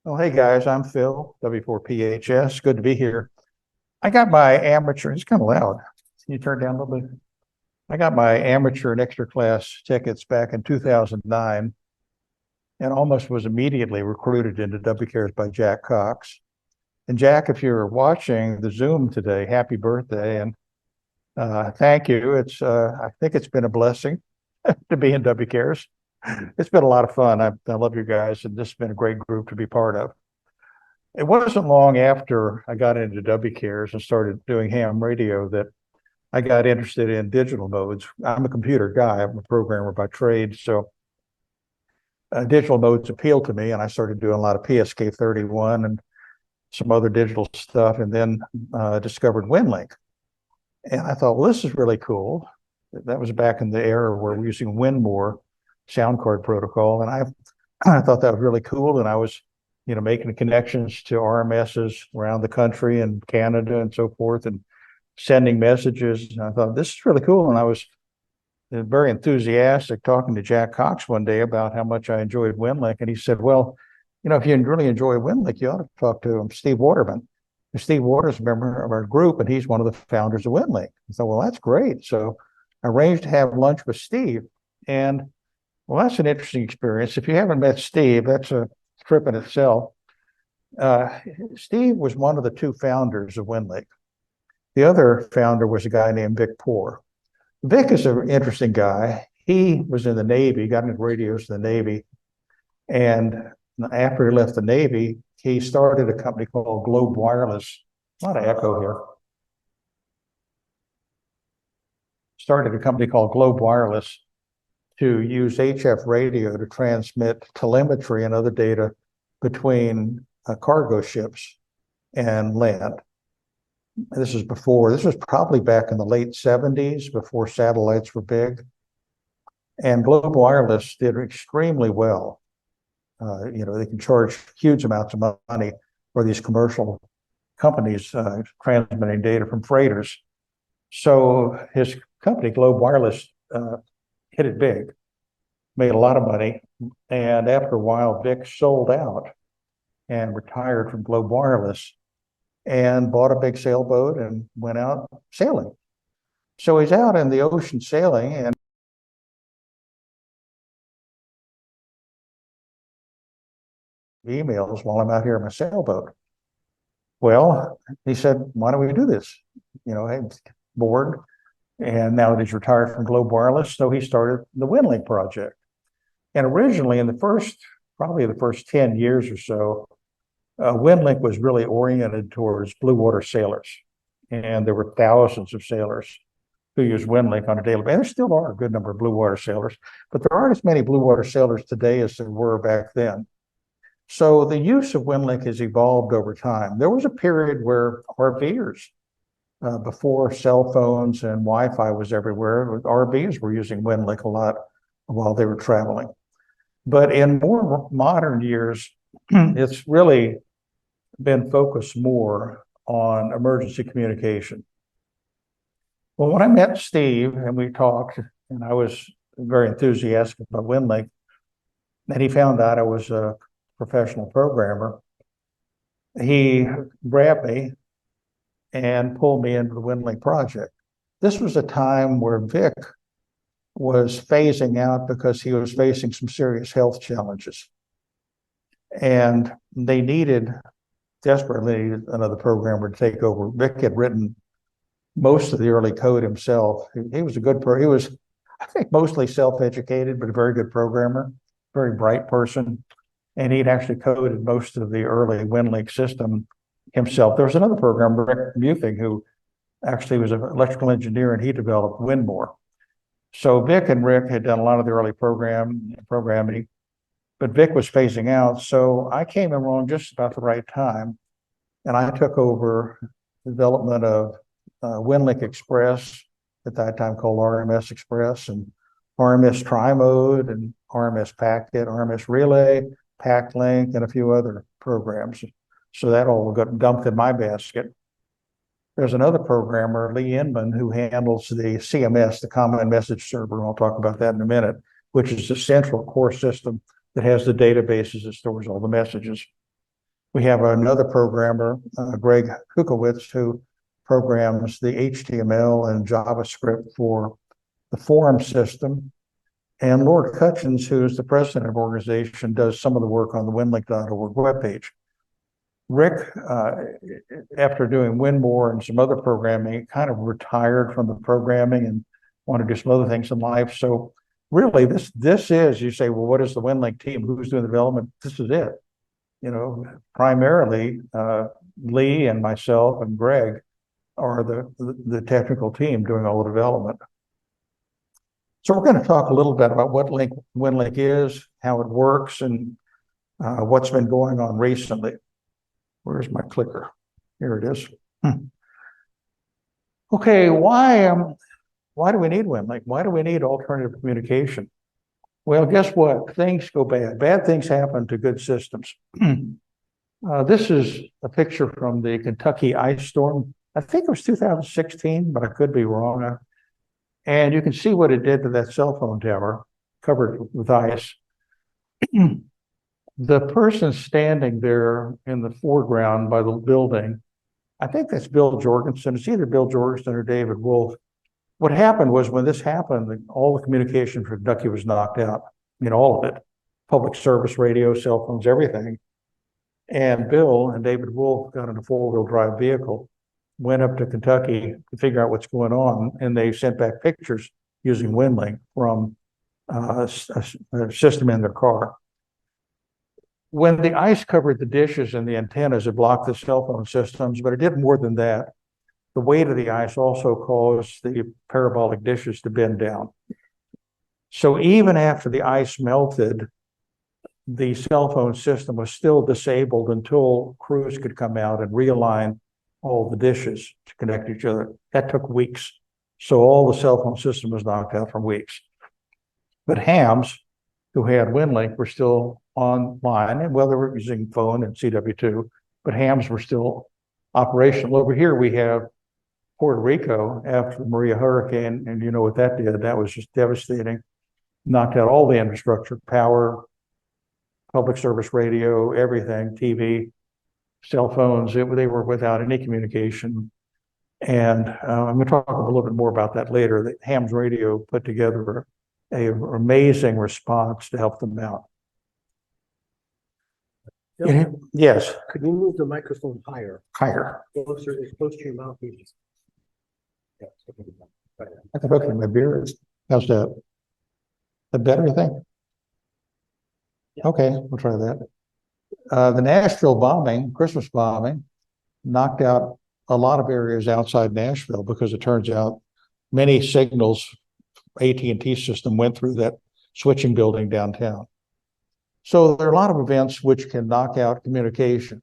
Well, hey guys, I'm Phil, W4PHS. Good to be here. I got my amateur, it's kind of loud. Can you turn it down a little bit? I got my amateur and extra class tickets back in 2009 and almost was immediately recruited into WCARES by Jack Cox. And Jack, if you're watching the Zoom today, happy birthday and thank you. I think it's been a blessing to be in WCARES. It's been a lot of fun. I love you guys, and this has been a great group to be part of. It wasn't long after I got into WCARES and started doing ham radio that I got interested in digital modes. I'm a computer guy. I'm a programmer by trade, so digital modes appealed to me, and I started doing a lot of PSK 31 and some other digital stuff, and then discovered Winlink. And I thought, well, this is really cool. That was back in the era where we're using WinMore sound card protocol, and I thought that was really cool, and I was making connections to RMSs around the country and Canada and so forth, and sending messages. And I thought, this is really cool. And I was very enthusiastic talking to Jack Cox one day about how much I enjoyed Winlink. And he said, well, if you really enjoy Winlink, you ought to talk to Steve Waterman. And Steve Water's a member of our group, and he's one of the founders of Winlink. I thought, well, that's great. So I arranged to have lunch with Steve. And well, that's an interesting experience. If you haven't met Steve, that's a trip in itself. Steve was one of the two founders of Winlink. The other founder was a guy named Vic Poor. Vic is an interesting guy. He was in the Navy, got into radios in the Navy. And after he left the Navy, he started a company called Globe Wireless. A lot of echo here. Started a company called Globe Wireless to use HF radio to transmit telemetry and other data between cargo ships and land. This was probably back in the late 70s, before satellites were big. And Globe Wireless did extremely well. They can charge huge amounts of money for these commercial companies transmitting data from freighters. So his company, Globe Wireless, hit it big, made a lot of money. And after a while, Vic sold out and retired from Globe Wireless and bought a big sailboat and went out sailing. So he's out in the ocean sailing and emails while I'm out here in my sailboat. Well, he said, why don't we do this? I'm bored. And now that he's retired from Globe Wireless, so he started the Winlink project. And originally, in probably the first 10 years or so, Winlink was really oriented towards blue water sailors. And there were thousands of sailors who use Winlink on a daily basis. There still are a good number of blue water sailors, but there aren't as many blue water sailors today as there were back then. So the use of Winlink has evolved over time. There was a period where RVers, before cell phones and Wi-Fi was everywhere, RVs were using Winlink a lot while they were traveling. But in more modern years, it's really been focused more on emergency communication. Well, when I met Steve and we talked, and I was very enthusiastic about Winlink, and he found out I was a professional programmer, he grabbed me and pulled me into the Winlink project. This was a time where Vic was phasing out because he was facing some serious health challenges. And they desperately needed another programmer to take over. Vic had written most of the early code himself. He was he was, I think, mostly self-educated, but a very good programmer, very bright person. And he'd actually coded most of the early Winlink system himself. There was another programmer, Rick Muthing, who actually was an electrical engineer, and he developed WinMore. So Vic and Rick had done a lot of the early programming, but Vic was phasing out. So I came along just about the right time, and I took over the development of Winlink Express, at that time called RMS Express, and RMS Tri-Mode, and RMS Packet, RMS Relay, PacLink, and a few other programs. So that all got dumped in my basket. There's another programmer, Lee Inman, who handles the CMS, the Common Message Server, and I'll talk about that in a minute, which is the central core system that has the databases that stores all the messages. We have another programmer, Greg Kukowitz, who programs the HTML and JavaScript for the forum system. And Lord Cutchins, who's the president of the organization, does some of the work on the winlink.org webpage. Rick, after doing Winmore and some other programming, kind of retired from the programming and wanted to do some other things in life. So really, this is, you say, well, what is the Winlink team? Who's doing the development? This is it. You know, primarily Lee and myself and Greg are the technical team doing all the development. So we're going to talk a little bit about what Winlink is, how it works, and what's been going on recently. Where's my clicker? Here it is. Okay, why do we need Winlink? Why do we need alternative communication? Well, guess what? Things go bad. Bad things happen to good systems. This is a picture from the Kentucky ice storm. I think it was 2016, but I could be wrong. And you can see what it did to that cell phone tower covered with ice. The person standing there in the foreground by the building, I think that's Bill Jorgensen. It's either Bill Jorgensen or David Wolf. What happened was when this happened, all the communication for Kentucky was knocked out. I mean, all of it. Public service radio, cell phones, everything. And Bill and David Wolf got in a four-wheel drive vehicle, went up to Kentucky to figure out what's going on, and they sent back pictures using Winlink from a system in their car. When the ice covered the dishes and the antennas, it blocked the cell phone systems, but it did more than that. The weight of the ice also caused the parabolic dishes to bend down. So even after the ice melted, the cell phone system was still disabled until crews could come out and realign all the dishes to connect each other. That took weeks. So all the cell phone system was knocked out for weeks. But hams, who had Winlink, were still online, and well, they were using phone and CW2, but hams were still operational. Over here we have Puerto Rico after the Maria hurricane, and you know what that did. That was just devastating. Knocked out all the infrastructure, power, public service radio, everything, TV, cell phones. They were without any communication. And I'm going to talk a little bit more about that later. That Hams Radio put together an amazing response to help them out. Yes. Could you move the microphone higher? Higher. Closer, as close to your mouth. I can look at my beard. How's that? The better, you think? Yeah. Okay, we'll try that. The Nashville bombing, Christmas bombing, knocked out a lot of areas outside Nashville because it turns out many signals, AT&T system went through that switching building downtown. So there are a lot of events which can knock out communication.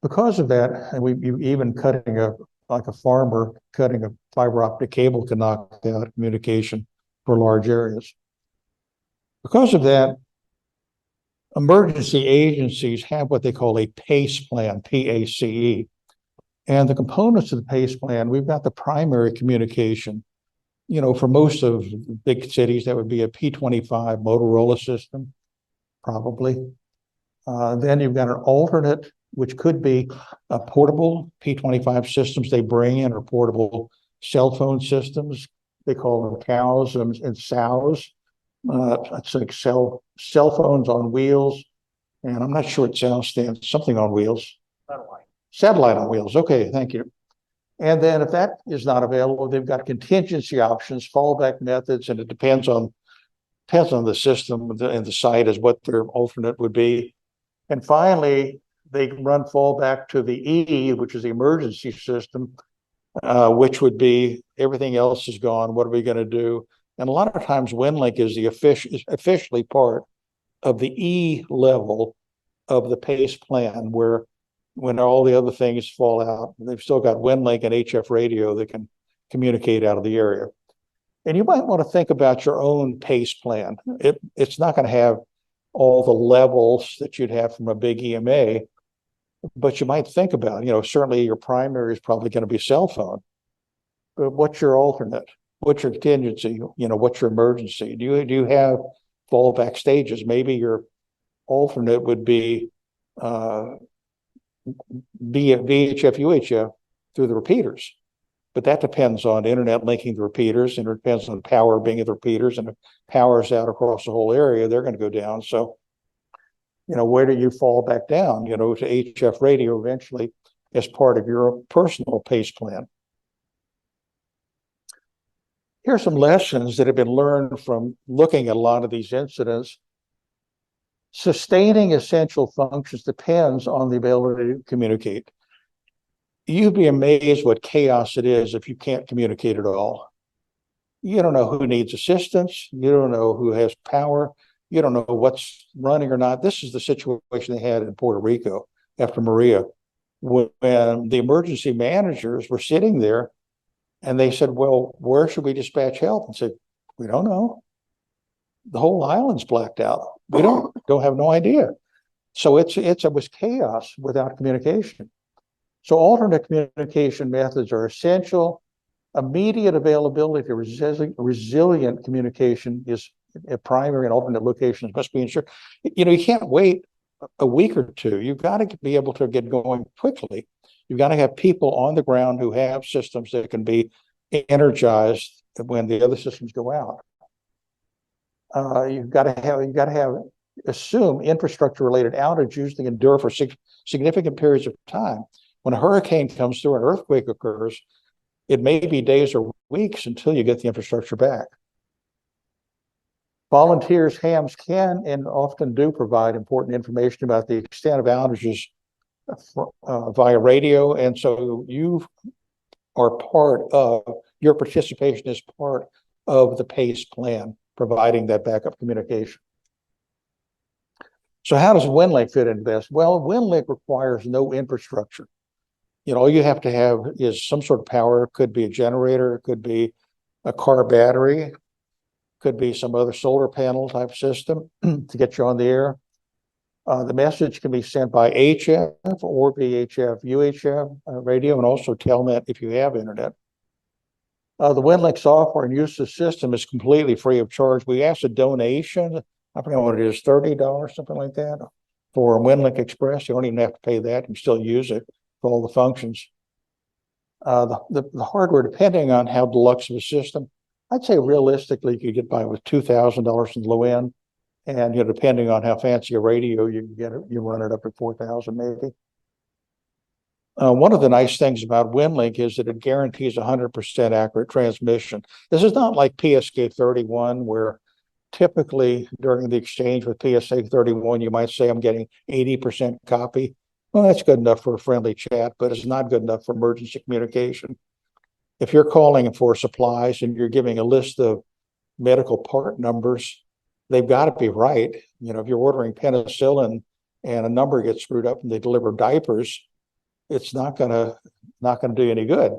Because of that, and even cutting like a farmer cutting a fiber optic cable can knock out communication for large areas. Because of that, emergency agencies have what they call a PACE plan, P-A-C-E. And the components of the PACE plan, we've got the primary communication. You know, for most of big cities, that would be a P25 Motorola system, probably. Then you've got an alternate, which could be a portable P25 systems they bring in, or portable cell phone systems. They call them cows and sows. It's like cell phones on wheels. And I'm not sure what sow stands, something on wheels. Satellite on wheels. Okay, thank you. And then if that is not available, they've got contingency options, fallback methods, and it depends on the system and the site as what their alternate would be. And finally, they can run fallback to the E, which is the emergency system, which would be everything else is gone. What are we going to do? And a lot of times Winlink is officially part of the E level of the PACE plan, where when all the other things fall out, they've still got Winlink and HF radio that can communicate out of the area. And you might want to think about your own PACE plan. It's not going to have all the levels that you'd have from a big EMA, but you might think about, certainly your primary is probably going to be cell phone. But what's your alternate? What's your contingency? What's your emergency? Do you have fallback stages? Maybe your alternate would be VHF, UHF through the repeaters. But that depends on internet linking the repeaters, and it depends on the power being at the repeaters, and if power is out across the whole area, they're going to go down. So, where do you fall back down, to HF radio eventually as part of your personal PACE plan? Here's some lessons that have been learned from looking at a lot of these incidents. Sustaining essential functions depends on the ability to communicate. You'd be amazed what chaos it is if you can't communicate at all. You don't know who needs assistance. You don't know who has power. You don't know what's running or not. This is the situation they had in Puerto Rico after Maria, when the emergency managers were sitting there and they said, well, where should we dispatch help? And said, we don't know. The whole island's blacked out. We don't have no idea. So it was chaos without communication. So alternate communication methods are essential. Immediate availability to resilient communication is a primary, and alternate locations must be ensured. You can't wait a week or two. You've got to be able to get going quickly. You've got to have people on the ground who have systems that can be energized when the other systems go out. You've got to assume infrastructure-related outage usually endure for significant periods of time. When a hurricane comes through, an earthquake occurs, it may be days or weeks until you get the infrastructure back. Volunteers, hams, can and often do provide important information about the extent of outages via radio, and so your participation is part of the PACE plan, providing that backup communication. So how does Winlink fit into this? Well, Winlink requires no infrastructure. All you have to have is some sort of power. It could be a generator, it could be a car battery, could be some other solar panel type system to get you on the air. The message can be sent by HF or VHF, UHF radio, and also Telnet if you have internet. The Winlink software and use of the system is completely free of charge. We ask a donation, I forget what it is, $30, something like that, for Winlink Express. You don't even have to pay that. You can still use it for all the functions. The hardware, depending on how deluxe of a system, I'd say realistically you could get by with $2,000 in the low end, and depending on how fancy a radio you can get, you run it up to $4,000 maybe. One of the nice things about Winlink is that it guarantees 100% accurate transmission. This is not like PSK 31, where typically during the exchange with PSK 31, you might say I'm getting 80% copy. Well, that's good enough for a friendly chat, but it's not good enough for emergency communication. If you're calling for supplies and you're giving a list of medical part numbers, they've got to be right. If you're ordering penicillin and a number gets screwed up and they deliver diapers, it's not gonna do you any good.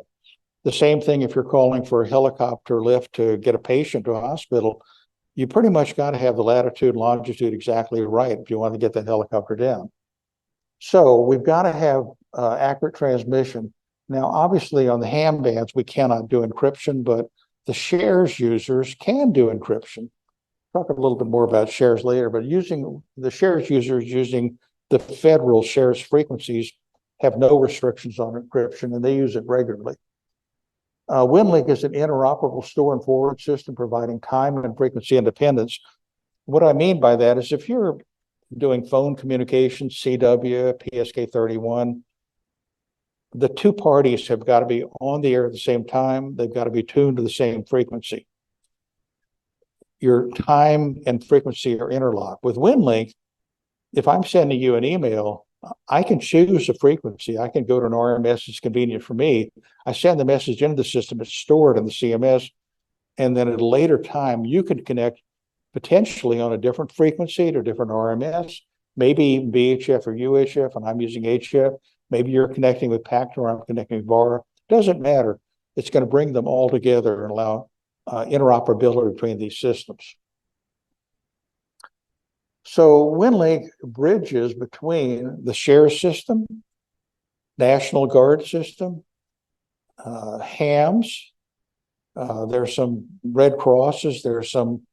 The same thing if you're calling for a helicopter lift to get a patient to a hospital, you pretty much got to have the latitude and longitude exactly right if you want to get that helicopter down. So we've got to have accurate transmission. Now, obviously on the ham bands, we cannot do encryption, but the shares users can do encryption. Talk a little bit more about shares later, but using the shares users using the federal shares frequencies have no restrictions on encryption, and they use it regularly. Winlink is an interoperable store and forward system providing time and frequency independence. What I mean by that is if you're doing phone communication, CW, PSK 31, the two parties have got to be on the air at the same time. They've got to be tuned to the same frequency. Your time and frequency are interlocked. With Winlink, if I'm sending you an email, I can choose a frequency. I can go to an RMS that's convenient for me. I send the message into the system, it's stored in the CMS, and then at a later time, you can connect potentially on a different frequency to a different RMS, maybe VHF or UHF, and I'm using HF. Maybe you're connecting with Pactor, or I'm connecting with VAR. Doesn't matter. It's going to bring them all together and allow interoperability between these systems. So Winlink bridges between the share system, National Guard system, hams. There's some Red Crosses. There's some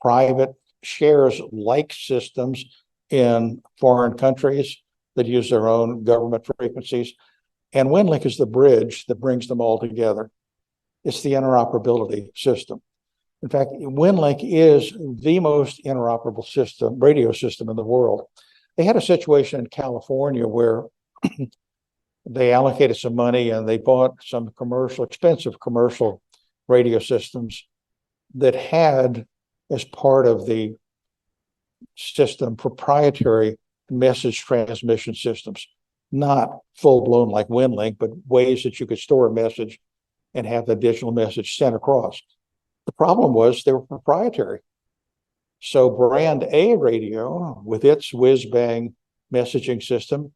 private shares like systems in foreign countries that use their own government frequencies. And Winlink is the bridge that brings them all together. It's the interoperability system. In fact, Winlink is the most interoperable system, radio system in the world. They had a situation in California where they allocated some money and they bought some expensive commercial radio systems that had, as part of the system, proprietary message transmission systems, not full-blown like Winlink, but ways that you could store a message and have the digital message sent across. The problem was they were proprietary. So brand A radio, with its whiz-bang messaging system,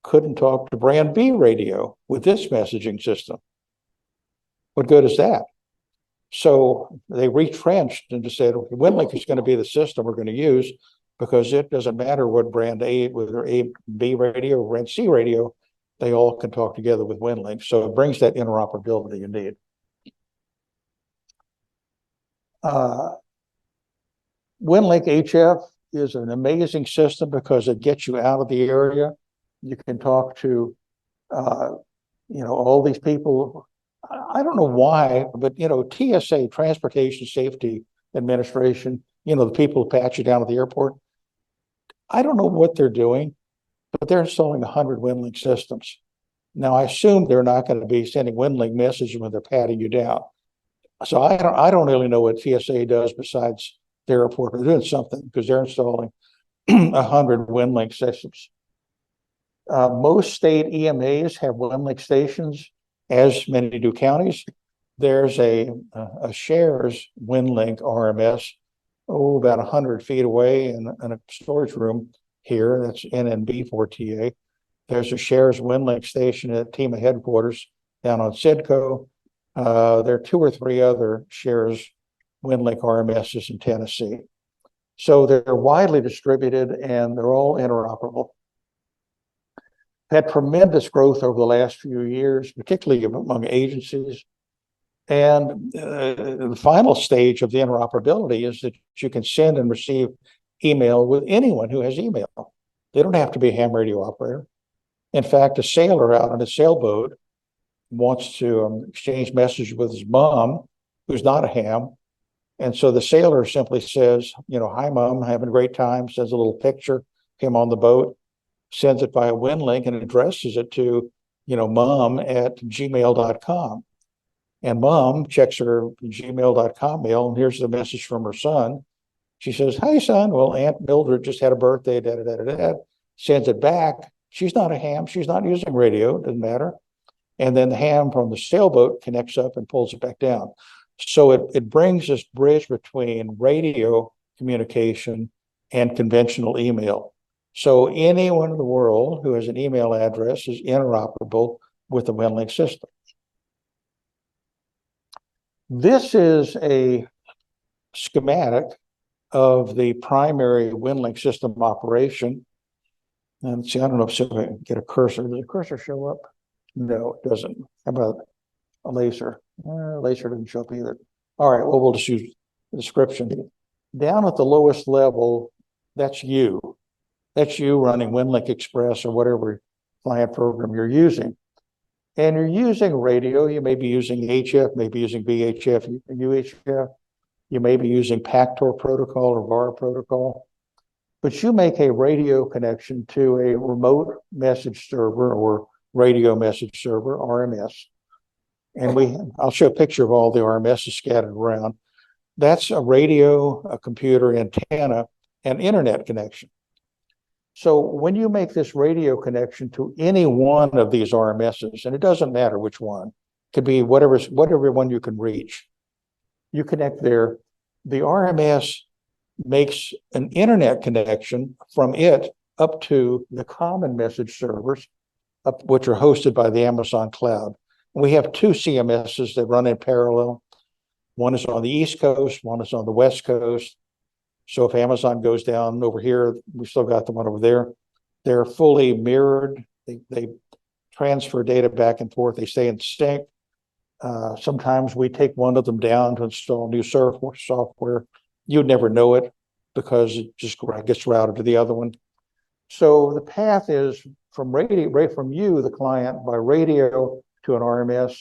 couldn't talk to brand B radio with this messaging system. What good is that? So they retrenched and just said, okay, Winlink is going to be the system we're going to use, because it doesn't matter what brand A, whether A, B radio or brand C radio, they all can talk together with Winlink. So it brings that interoperability you need. Winlink HF is an amazing system because it gets you out of the area. You can talk to, all these people. I don't know why, but, TSA, Transportation Safety Administration, the people who pat you down at the airport, I don't know what they're doing, but they're installing 100 Winlink systems. Now, I assume they're not going to be sending Winlink messages when they're patting you down. So I don't really know what TSA does besides the airport. They're doing something because they're installing 100 Winlink systems. Most state EMAs have Winlink stations, as many do counties. There's a Shares Winlink RMS, about 100 feet away in a storage room here. That's NNB4TA. There's a Shares Winlink station at TEMA headquarters down on Sidco. There are 2 or 3 other Shares Winlink RMSs in Tennessee. So they're widely distributed and they're all interoperable. Had tremendous growth over the last few years, particularly among agencies. And the final stage of the interoperability is that you can send and receive email with anyone who has email. They don't have to be a ham radio operator. In fact, a sailor out on a sailboat wants to exchange messages with his mom, who's not a ham. And so the sailor simply says, hi, Mom, having a great time, sends a little picture, him on the boat, sends it via Winlink and addresses it to, mom@gmail.com. And Mom checks her gmail.com mail, and here's the message from her son. She says, hi, son. Well, Aunt Mildred just had a birthday, sends it back. She's not a ham. She's not using radio. Doesn't matter. And then the ham from the sailboat connects up and pulls it back down. So it brings this bridge between radio communication and conventional email. So anyone in the world who has an email address is interoperable with the Winlink system. This is a schematic of the primary Winlink system operation. And see, I don't know if I can get a cursor. Does the cursor show up? No, it doesn't. How about a laser? Laser didn't show up either. All right, well, we'll just use the description. Down at the lowest level, that's you. That's you running Winlink Express or whatever client program you're using. And you're using radio. You may be using HF, maybe using VHF, UHF. You may be using PACTOR protocol or VAR protocol. But you make a radio connection to a remote message server or radio message server, RMS. And I'll show a picture of all the RMSs scattered around. That's a radio, a computer, antenna, and internet connection. So when you make this radio connection to any one of these RMSs, and it doesn't matter which one, it could be whatever one you can reach, you connect there. The RMS makes an internet connection from it up to the common message servers, which are hosted by the Amazon cloud. We have 2 CMSs that run in parallel. One is on the East Coast, one is on the West Coast. So if Amazon goes down over here, we still got the one over there. They're fully mirrored. They transfer data back and forth. They stay in sync. Sometimes we take one of them down to install new software. You'd never know it because it just gets routed to the other one. So the path is from radio, right from you, the client, by radio to an RMS,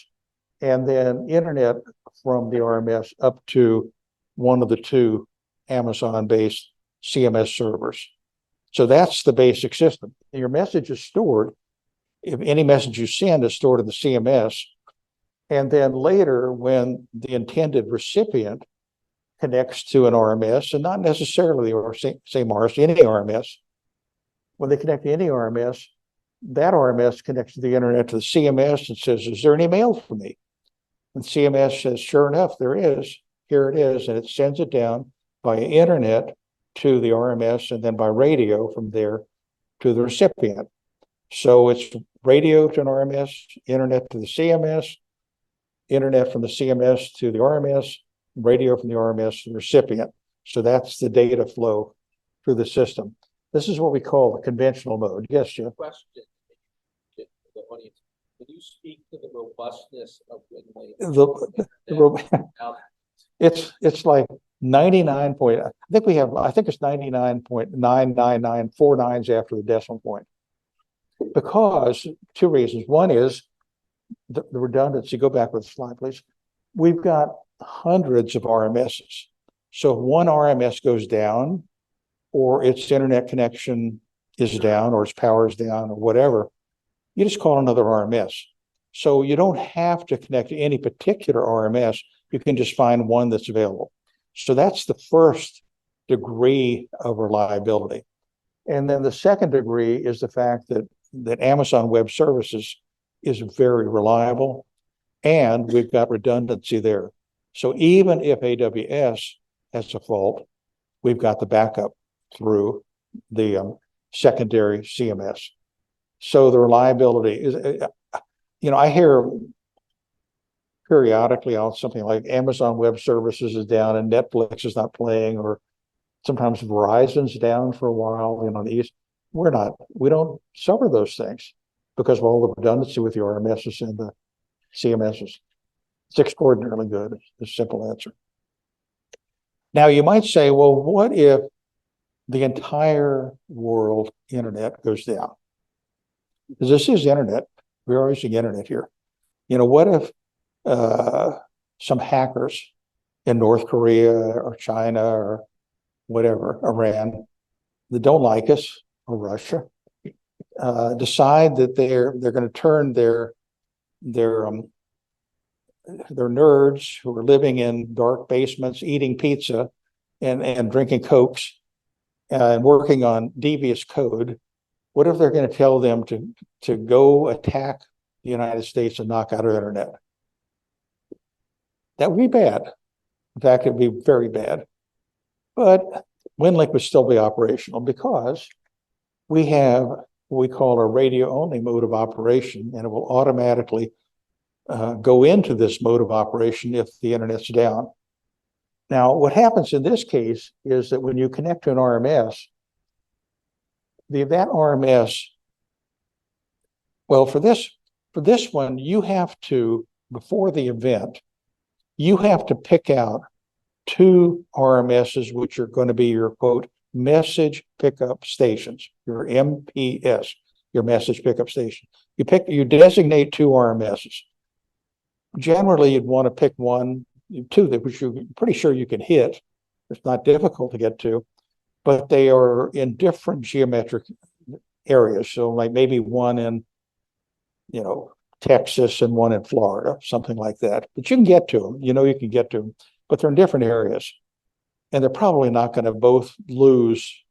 and then internet from the RMS up to one of the two Amazon-based CMS servers. So that's the basic system. Your message is stored. If any message you send is stored in the CMS, and then later when the intended recipient connects to an RMS, and not necessarily or same RMS, any RMS, when they connect to any RMS, that RMS connects to the internet to the CMS and says, is there any mail for me? And CMS says, sure enough, there is. Here it is. And it sends it down by internet to the RMS and then by radio from there to the recipient. So it's radio to an RMS, internet to the CMS, internet from the CMS to the RMS, radio from the RMS to the recipient. So that's the data flow through the system. This is what we call the conventional mode. Yes, Jeff? Question to the audience. Can you speak to the robustness of Winlink? It's like 99 point, I think it's 99.99949 after the decimal point. Because two reasons. One is the redundancy. Go back with the slide, please. We've got hundreds of RMSs. So if one RMS goes down, or its internet connection is down, or its power is down, or whatever, you just call another RMS. So you don't have to connect to any particular RMS. You can just find one that's available. So that's the first degree of reliability. And then the second degree is the fact that Amazon Web Services is very reliable, and we've got redundancy there. So even if AWS has a fault, we've got the backup through the secondary CMS. So the reliability is, I hear periodically on something like Amazon Web Services is down and Netflix is not playing, or sometimes Verizon's down for a while, on the East. We don't suffer those things because of all the redundancy with the RMSs and the CMSs. It's extraordinarily good. It's a simple answer. Now you might say, well, what if the entire world internet goes down? Because this is internet. We are using internet here. What if some hackers in North Korea or China or whatever, Iran, that don't like us, or Russia, decide that they're going to turn their nerds who are living in dark basements, eating pizza and drinking Cokes and working on devious code. What if they're going to tell them to go attack the United States and knock out our internet? That would be bad. In fact, it would be very bad. But Winlink would still be operational because we have what we call a radio-only mode of operation, and it will automatically go into this mode of operation if the internet's down. Now, what happens in this case is that when you connect to an RMS, that RMS, well, for this one, you have to, before the event, you have to pick out two RMSs, which are going to be your, quote, message pickup stations, your MPS, your message pickup station. You designate two RMSs. Generally, you'd want to pick two which you're pretty sure you can hit. It's not difficult to get to, but they are in different geometric areas. So like maybe one in, Texas and one in Florida, something like that. But you can get to them. You can get to them, but they're in different areas. And they're probably not going to both lose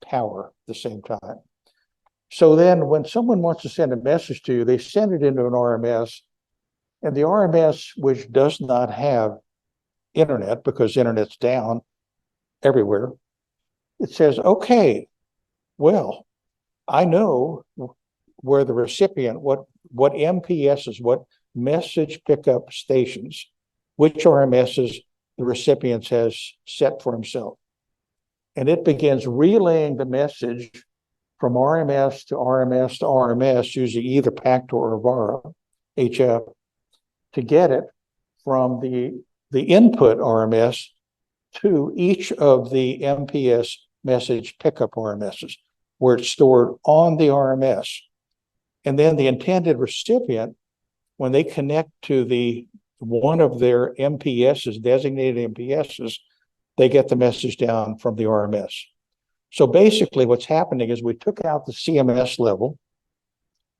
power at the same time. So then when someone wants to send a message to you, they send it into an RMS, and the RMS, which does not have internet because internet's down everywhere, it says, okay, well, I know where the recipient, what MPSs, what message pickup stations, which RMSs the recipient has set for himself. And it begins relaying the message from RMS to RMS to RMS using either Pactor or VARA, HF, to get it from the input RMS to each of the MPS message pickup RMSs. where it's stored on the RMS. And then the intended recipient, when they connect to the one of their MPSs, designated MPSs, they get the message down from the RMS. So basically what's happening is we took out the CMS level,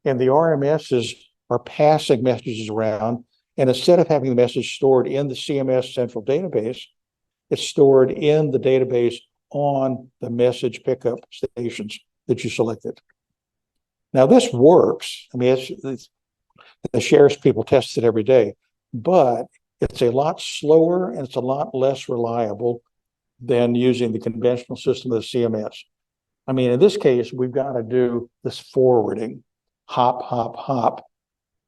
and the RMSs are passing messages around. And instead of having the message stored in the CMS central database, it's stored in the database on the message pickup stations that you selected. Now this works. I mean, it's the shares people test it every day, but it's a lot slower and it's a lot less reliable than using the conventional system of the CMS. I mean, in this case, we've got to do this forwarding, hop, hop, hop.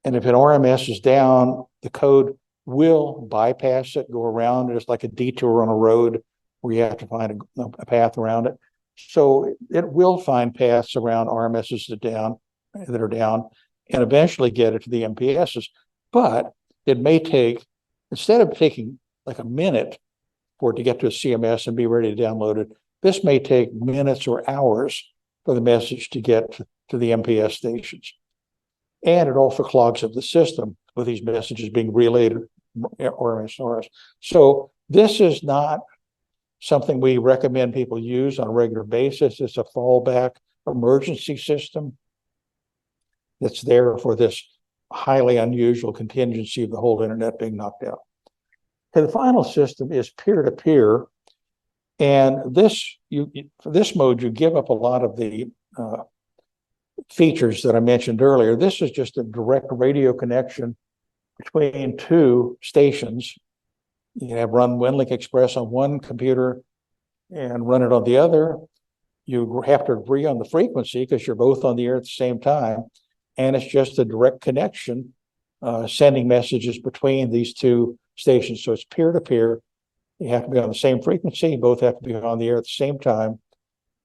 And if an RMS is down, the code will bypass it, go around it. It's like a detour on a road where you have to find a path around it. So it will find paths around RMSs that are down and eventually get it to the MPSs. But it may take, instead of taking like a minute for it to get to a CMS and be ready to download it, this may take minutes or hours for the message to get to the MPS stations. And it also clogs up the system with these messages being relayed RMS. So this is not something we recommend people use on a regular basis. It's a fallback emergency system that's there for this highly unusual contingency of the whole internet being knocked out. Okay, the final system is peer-to-peer. And this, for this mode, you give up a lot of the features that I mentioned earlier. This is just a direct radio connection between two stations. You can have run Winlink Express on one computer and run it on the other. You have to agree on the frequency because you're both on the air at the same time. And it's just a direct connection, sending messages between these two stations. So it's peer-to-peer. You have to be on the same frequency. Both have to be on the air at the same time.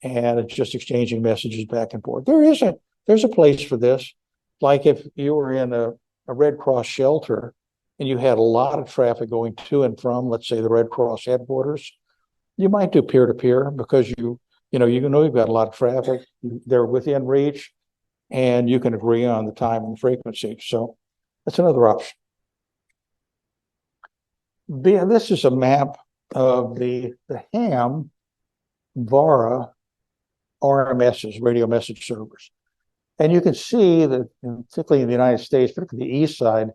And it's just exchanging messages back and forth. There's a place for this. Like if you were in a Red Cross shelter and you had a lot of traffic going to and from, let's say, the Red Cross headquarters, you might do peer-to-peer because you know you've got a lot of traffic. They're within reach, and you can agree on the time and frequency. So that's another option. This is a map of the ham VARA RMSs, radio message servers. And you can see that, particularly in the United States, particularly the east side,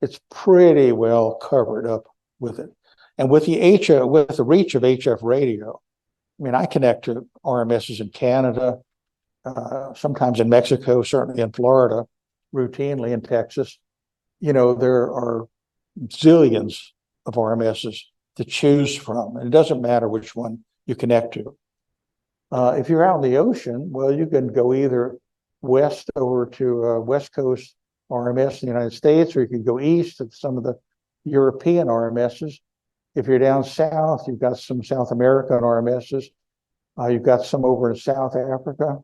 it's pretty well covered up with it. And with the reach of HF radio, I mean, I connect to RMSs in Canada, sometimes in Mexico, certainly in Florida, routinely in Texas. You know, there are zillions of RMSs to choose from, and it doesn't matter which one you connect to. If you're out in the ocean, well, you can go either west over to West Coast RMS in the United States, or you can go east to some of the European RMSs. If you're down south, you've got some South American RMSs. You've got some over in South Africa.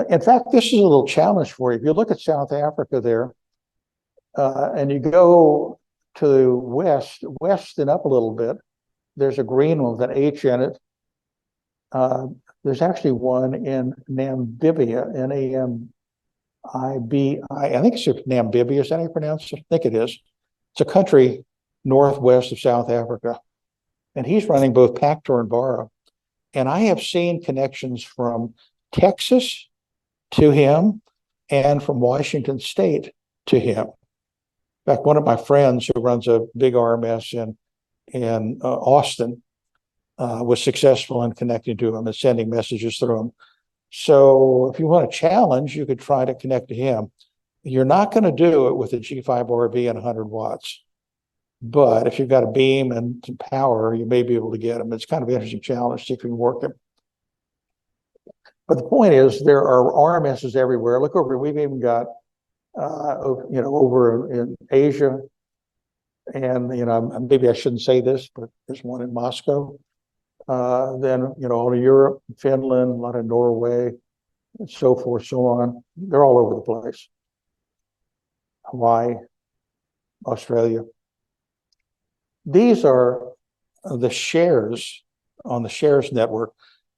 In fact, this is a little challenge for you. If you look at South Africa there, and you go to the west and up a little bit, there's a green one with an H in it. There's actually one in Namibia, N-A-M-I-B-I. I think it's Namibia. Is that how you pronounce it? I think it is. It's a country northwest of South Africa. And he's running both Pactor and VARA. And I have seen connections from Texas to him and from Washington State to him. In fact, one of my friends who runs a big RMS in Austin was successful in connecting to him and sending messages through him. So if you want a challenge, you could try to connect to him. You're not going to do it with a G5RV and 100 watts. But if you've got a beam and some power, you may be able to get them. It's kind of an interesting challenge, see if you can work them. But the point is, there are RMSs everywhere. Look over, we've even got, over in Asia. And, maybe I shouldn't say this, but there's one in Moscow. Then, all of Europe, Finland, a lot of Norway, and so forth, so on. They're all over the place. Hawaii, Australia. These are the shares on the shares network.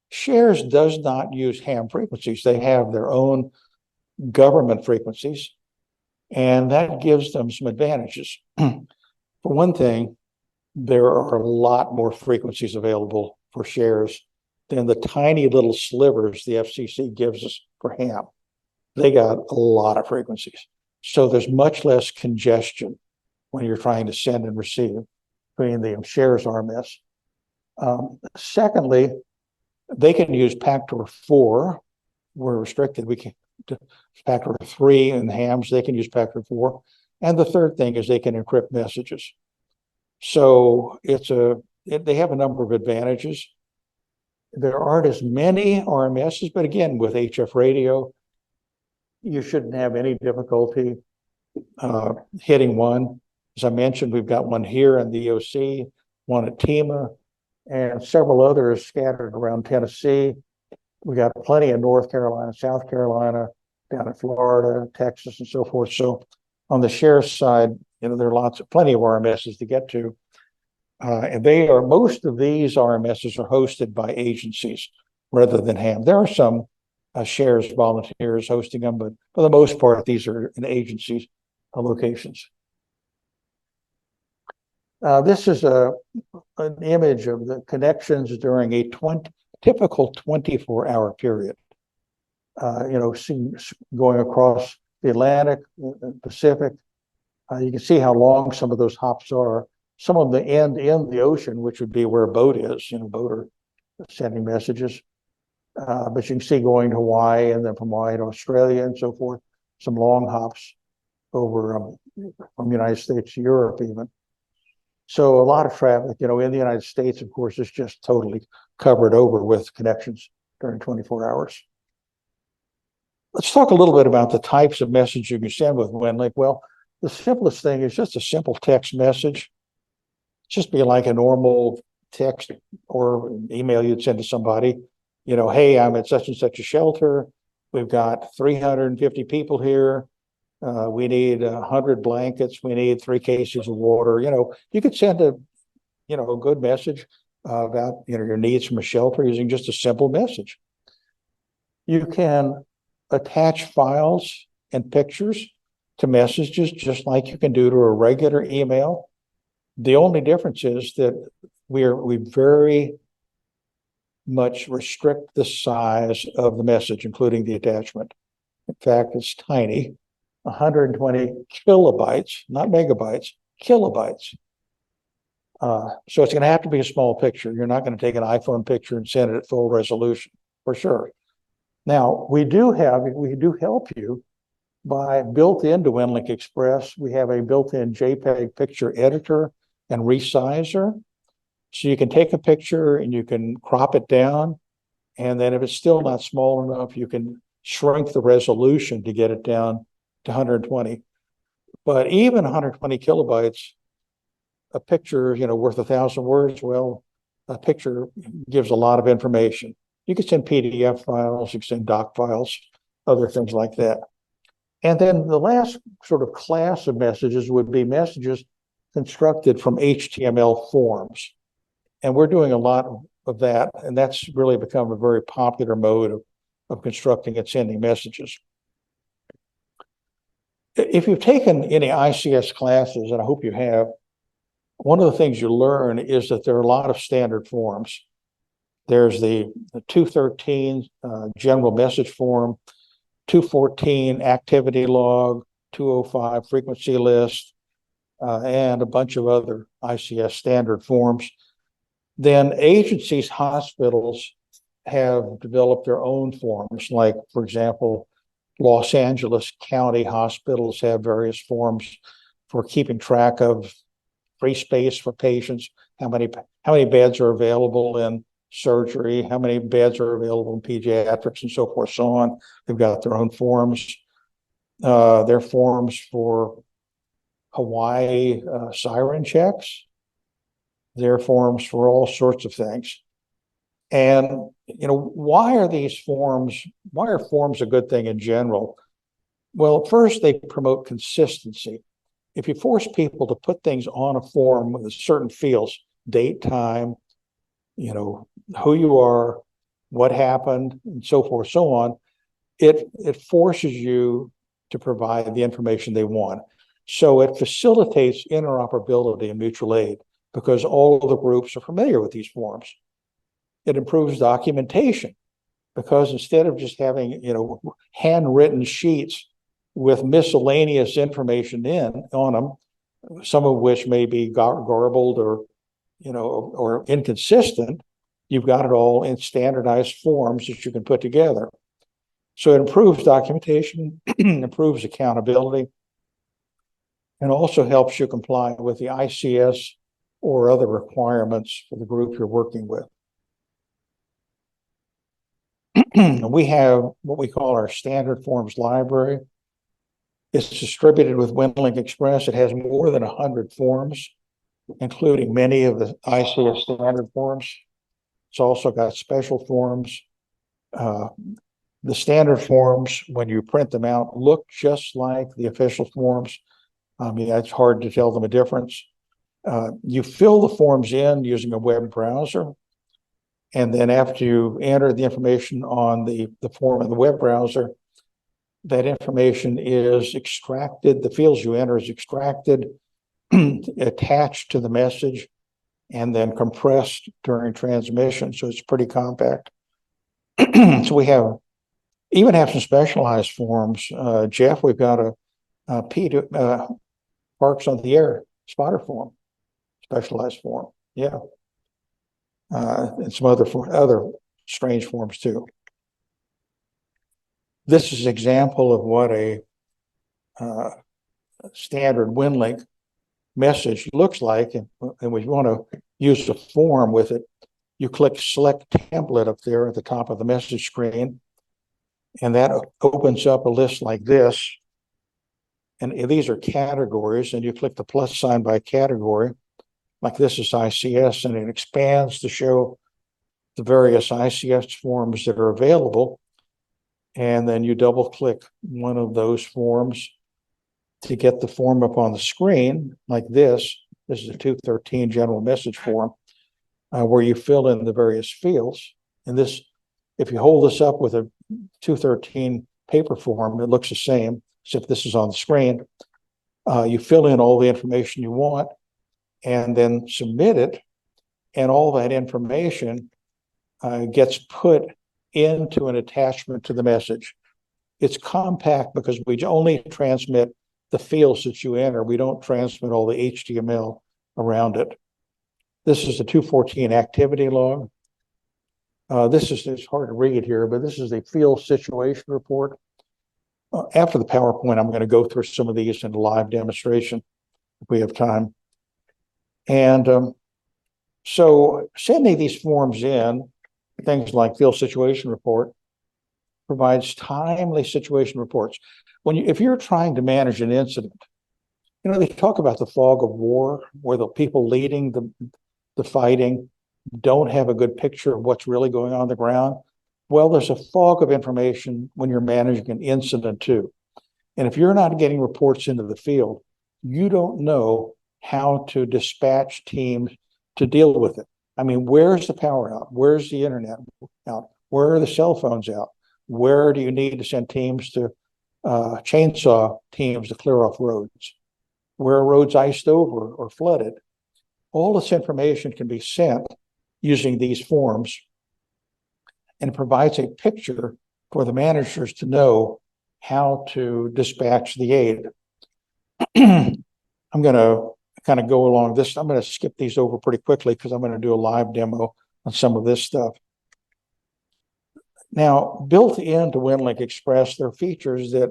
Shares does not use ham frequencies. They have their own government frequencies, and that gives them some advantages. For one thing, there are a lot more frequencies available for shares than the tiny little slivers the FCC gives us for ham. They got a lot of frequencies. So there's much less congestion when you're trying to send and receive between the shares RMS. Secondly, they can use factor 4. We're restricted. We can factor 3 in hams. They can use factor 4. And the third thing is they can encrypt messages. So they have a number of advantages. There aren't as many RMSs, but again, with HF radio, you shouldn't have any difficulty hitting one. As I mentioned, we've got one here in the EOC, one at TEMA, and several others scattered around Tennessee. We got plenty in North Carolina, South Carolina, down in Florida, Texas, and so forth. So on the share side, there are plenty of RMSs to get to. And most of these RMSs are hosted by agencies rather than ham. There are some shares volunteers hosting them, but for the most part, these are in agencies locations. This is an image of the connections during a typical 24-hour period. Going across the Atlantic, Pacific. You can see how long some of those hops are. Some of them end in the ocean, which would be where a boat is. Boat are sending messages. But you can see going to Hawaii and then from Hawaii to Australia and so forth. Some long hops over from the United States to Europe even. So a lot of traffic, in the United States, of course, is just totally covered over with connections during 24 hours. Let's talk a little bit about the types of messages you can send with Winlink. Well, the simplest thing is just a simple text message. Just be like a normal text or email you'd send to somebody. Hey, I'm at such and such a shelter. We've got 350 people here. We need 100 blankets. We need 3 cases of water. You could send a good message about, your needs from a shelter using just a simple message. You can attach files and pictures to messages just like you can do to a regular email. The only difference is that we very much restrict the size of the message, including the attachment. In fact, it's tiny, 120 kilobytes, not megabytes, kilobytes. So it's going to have to be a small picture. You're not going to take an iPhone picture and send it at full resolution, for sure. Now, we do help you by built into WinLink Express. We have a built-in JPEG picture editor and resizer. So you can take a picture and you can crop it down. And then if it's still not small enough, you can shrink the resolution to get it down to 120. But even 120 kilobytes, a picture, worth 1,000 words, well, a picture gives a lot of information. You can send PDF files, you can send doc files, other things like that. And then the last sort of class of messages would be messages constructed from HTML forms. And we're doing a lot of that, and that's really become a very popular mode of constructing and sending messages. If you've taken any ICS classes, and I hope you have, one of the things you learn is that there are a lot of standard forms. There's the 213 general message form, 214 activity log, 205 frequency list, and a bunch of other ICS standard forms. Then agencies, hospitals have developed their own forms. Like, for example, Los Angeles County hospitals have various forms for keeping track of free space for patients, how many beds are available in surgery, how many beds are available in pediatrics, and so forth, so on. They've got their own forms. There are forms for Hawaii siren checks. There are forms for all sorts of things. And, why are forms a good thing in general? Well, first, they promote consistency. If you force people to put things on a form with certain fields, date, time, who you are, what happened, and so forth, so on, it forces you to provide the information they want. So it facilitates interoperability and mutual aid because all of the groups are familiar with these forms. It improves documentation because instead of just having, handwritten sheets with miscellaneous information on them, some of which may be garbled or inconsistent, you've got it all in standardized forms that you can put together. So it improves documentation, improves accountability, and also helps you comply with the ICS or other requirements for the group you're working with. We have what we call our standard forms library. It's distributed with Winlink Express. It has more than 100 forms, including many of the ICS standard forms. It's also got special forms. The standard forms, when you print them out, look just like the official forms. I mean, it's hard to tell them a difference. You fill the forms in using a web browser. And then after you enter the information on the form in the web browser, that information is extracted. The fields you enter is extracted, attached to the message, and then compressed during transmission. So it's pretty compact. So we even have some specialized forms. Jeff, we've got a Parks on the Air spotter form, specialized form. Yeah. And some other strange forms too. This is an example of what a standard Winlink message looks like. And we want to use a form with it. You click select template up there at the top of the message screen. And that opens up a list like this. And these are categories. And you click the plus sign by category. Like this is ICS, and it expands to show the various ICS forms that are available. And then you double click one of those forms to get the form up on the screen like this. This is a 213 general message form where you fill in the various fields. And this, if you hold this up with a 213 paper form, it looks the same as if this is on the screen. You fill in all the information you want and then submit it. And all that information gets put into an attachment to the message. It's compact because we only transmit the fields that you enter. We don't transmit all the HTML around it. This is the 214 activity log. It's hard to read here, but this is a field situation report. After the PowerPoint, I'm going to go through some of these in a live demonstration if we have time. And so sending these forms in, things like field situation report, provides timely situation reports. If you're trying to manage an incident, they talk about the fog of war, where the people leading the fighting don't have a good picture of what's really going on the ground. Well, there's a fog of information when you're managing an incident too. And if you're not getting reports into the field, you don't know how to dispatch teams to deal with it. I mean, where's the power out? Where's the internet out? Where are the cell phones out? Where do you need to send teams to chainsaw teams to clear off roads? Where are roads iced over or flooded? All this information can be sent using these forms, and it provides a picture for the managers to know how to dispatch the aid. I'm going to kind of go along this. I'm going to skip these over pretty quickly because I'm going to do a live demo on some of this stuff. Now, built into Winlink Express, there are features that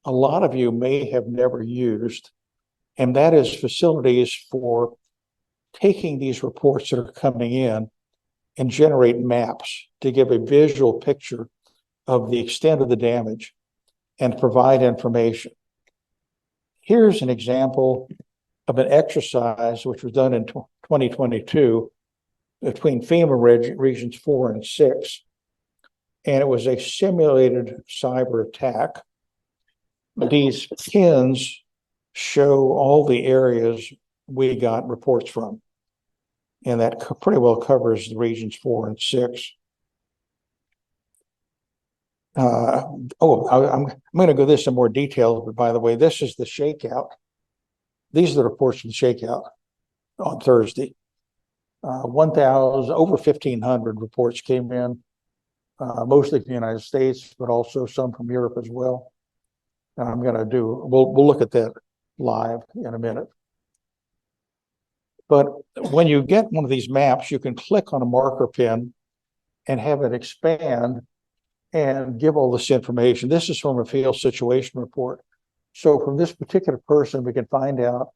a lot of you may have never used, and that is facilities for taking these reports that are coming in and generate maps to give a visual picture of the extent of the damage and provide information. Here's an example of an exercise which was done in 2022 between FEMA regions 4 and 6. And it was a simulated cyber attack. These pins show all the areas we got reports from. And that pretty well covers the regions 4 and 6. I'm going to go this in more detail, but by the way, this is the shakeout. These are the reports from the shakeout on Thursday. 1,000, over 1,500 reports came in, mostly from the United States, but also some from Europe as well. And I'm going to we'll look at that live in a minute. But when you get one of these maps, you can click on a marker pin and have it expand and give all this information. This is from a field situation report. So from this particular person, we can find out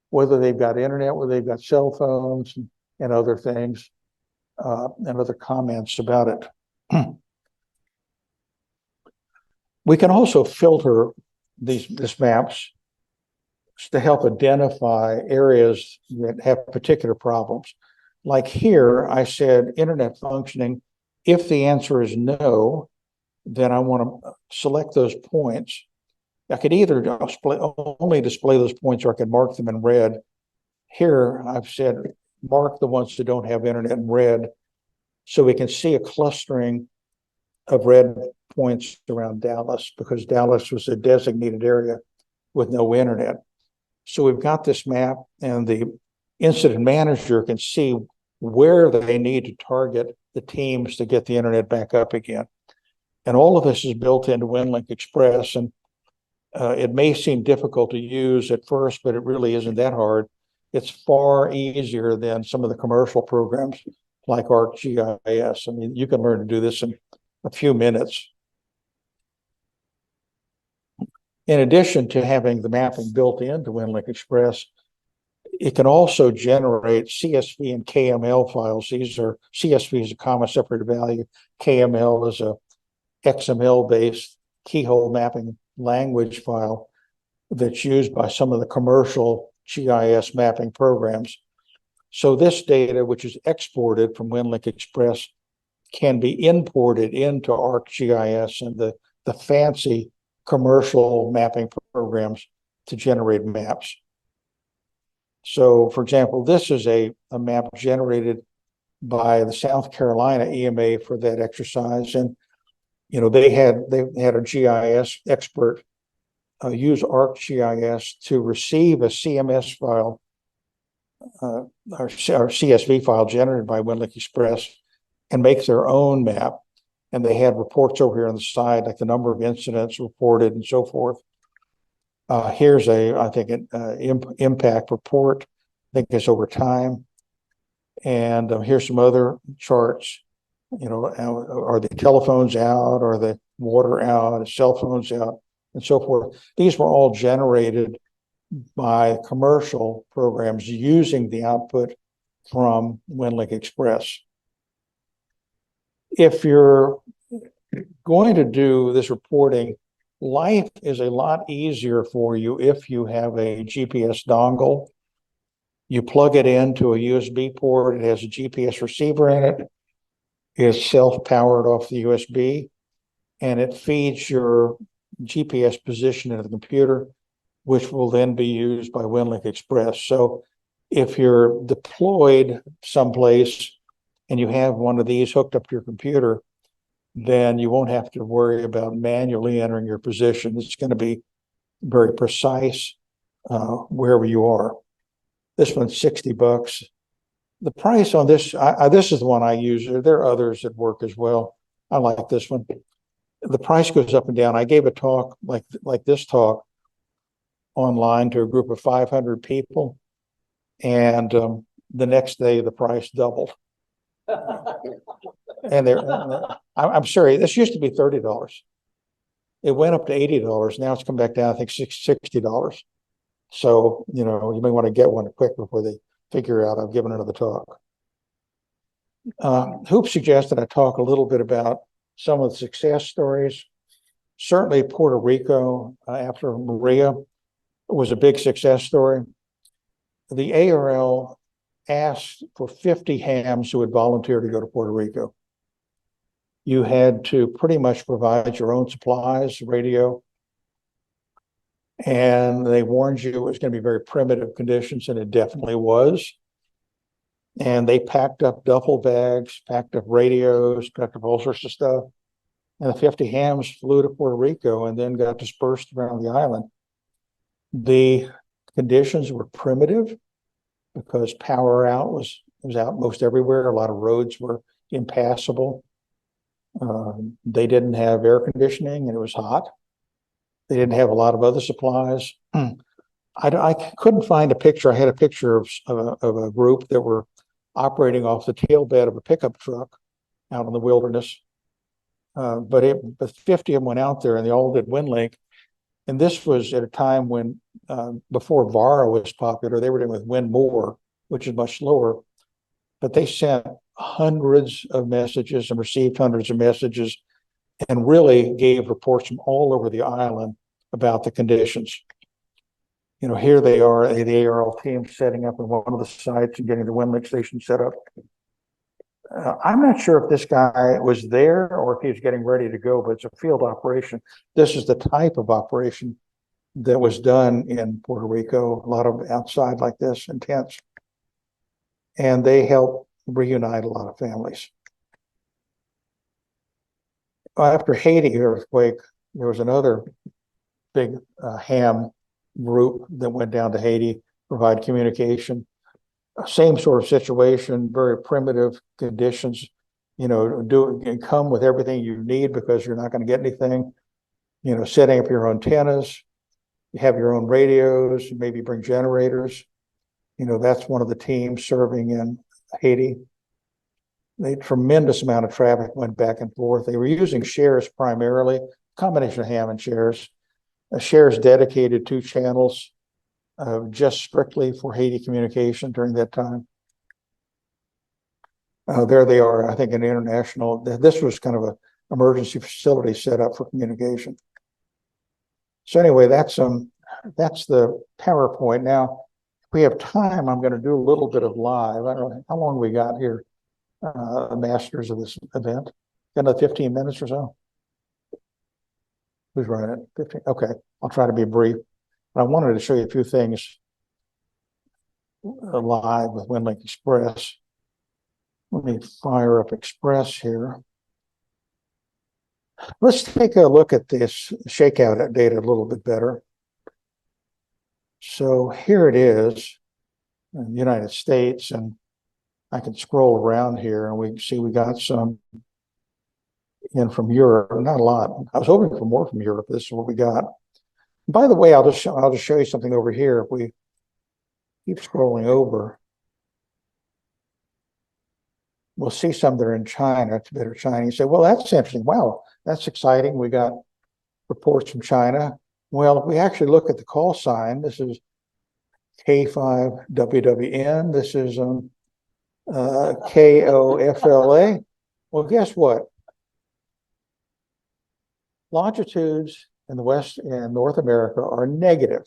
whether they've got internet, whether they've got cell phones and other things, and other comments about it. We can also filter these maps to help identify areas that have particular problems. Like here, I said internet functioning. If the answer is no, then I want to select those points. I could either only display those points, or I can mark them in red. Here, I've said mark the ones that don't have internet in red, so we can see a clustering of red points around Dallas, because Dallas was a designated area with no internet. So we've got this map, and the incident manager can see where they need to target the teams to get the internet back up again. And all of this is built into Winlink Express, and it may seem difficult to use at first, but it really isn't that hard. It's far easier than some of the commercial programs like ArcGIS. I mean, you can learn to do this in a few minutes. In addition to having the mapping built into Winlink Express, it can also generate CSV and KML files. These are, CSV is a comma separated value. KML is a XML-based keyhole mapping language file that's used by some of the commercial GIS mapping programs. So this data, which is exported from Winlink Express, can be imported into ArcGIS and the fancy commercial mapping programs to generate maps. So, for example, this is a map generated by the South Carolina EMA for that exercise, and they had a GIS expert use ArcGIS to receive a CMS file, or CSV file generated by Winlink Express, and make their own map. And they had reports over here on the side, like the number of incidents reported and so forth. Here's I think, an impact report. I think it's over time. And here's some other charts. Are the telephones out? Are the water out? Are cell phones out? And so forth. These were all generated by commercial programs using the output from Winlink Express. If you're going to do this reporting, life is a lot easier for you if you have a GPS dongle. You plug it into a USB port. It has a GPS receiver in it. It's self-powered off the USB, and it feeds your GPS position into the computer, which will then be used by Winlink Express. So if you're deployed someplace and you have one of these hooked up to your computer, then you won't have to worry about manually entering your position. It's going to be very precise wherever you are. This one's $60. The price on this, this is the one I use. There are others that work as well. I like this one. The price goes up and down. I gave a talk like this talk online to a group of 500 people, and the next day the price doubled. And I'm sorry, this used to be $30. It went up to $80. Now it's come back down, I think $60. So, you may want to get one quick before they figure out I've given another talk. Hoop suggested I talk a little bit about some of the success stories. Certainly Puerto Rico, after Maria, was a big success story. The ARL asked for 50 hams who would volunteer to go to Puerto Rico. You had to pretty much provide your own supplies, radio, and they warned you it was going to be very primitive conditions, and it definitely was. And they packed up duffel bags, packed up radios, packed up all sorts of stuff, and the 50 hams flew to Puerto Rico and then got dispersed around the island. The conditions were primitive because power out was out most everywhere. A lot of roads were impassable. They didn't have air conditioning and it was hot. They didn't have a lot of other supplies. I couldn't find a picture. I had a picture of a group that were operating off the tailbed of a pickup truck out in the wilderness. But 50 of them went out there and they all did Winlink. And this was at a time when, before VARA was popular, they were doing with WinMore, which is much slower. But they sent hundreds of messages and received hundreds of messages and really gave reports from all over the island about the conditions. You know, here they are, the ARL team setting up in one of the sites and getting the Winlink station set up. I'm not sure if this guy was there or if he was getting ready to go, but it's a field operation. This is the type of operation that was done in Puerto Rico, a lot of outside like this in tents. And they helped reunite a lot of families. After Haiti earthquake, there was another big ham group that went down to Haiti, provide communication. Same sort of situation, very primitive conditions. You know, come with everything you need because you're not going to get anything. You know, setting up your antennas, you have your own radios, maybe bring generators. You know, that's one of the teams serving in Haiti. A tremendous amount of traffic went back and forth. They were using shares primarily, combination of ham and shares. Shares dedicated 2 channels just strictly for Haiti communication during that time. There they are, I think, an international. This was kind of an emergency facility set up for communication. So anyway, that's the PowerPoint. Now, if we have time, I'm going to do a little bit of live. I don't know how long we got here, masters of this event. Got another 15 minutes or so. Who's running it? 15. Okay, I'll try to be brief. I wanted to show you a few things live with Winlink Express. Let me fire up Express here. Let's take a look at this shakeout data a little bit better. So here it is in the United States, and I can scroll around here and we see we got some in from Europe, not a lot. I was hoping for more from Europe. This is what we got. By the way, I'll just show you something over here. If we keep scrolling over, we'll see some that are in China, Tibetan China. You say, well, that's interesting. Wow, that's exciting. We got reports from China. Well, if we actually look at the call sign, this is K5WWN. This is KOFLA. Well, guess what? Longitudes in the West and North America are negative.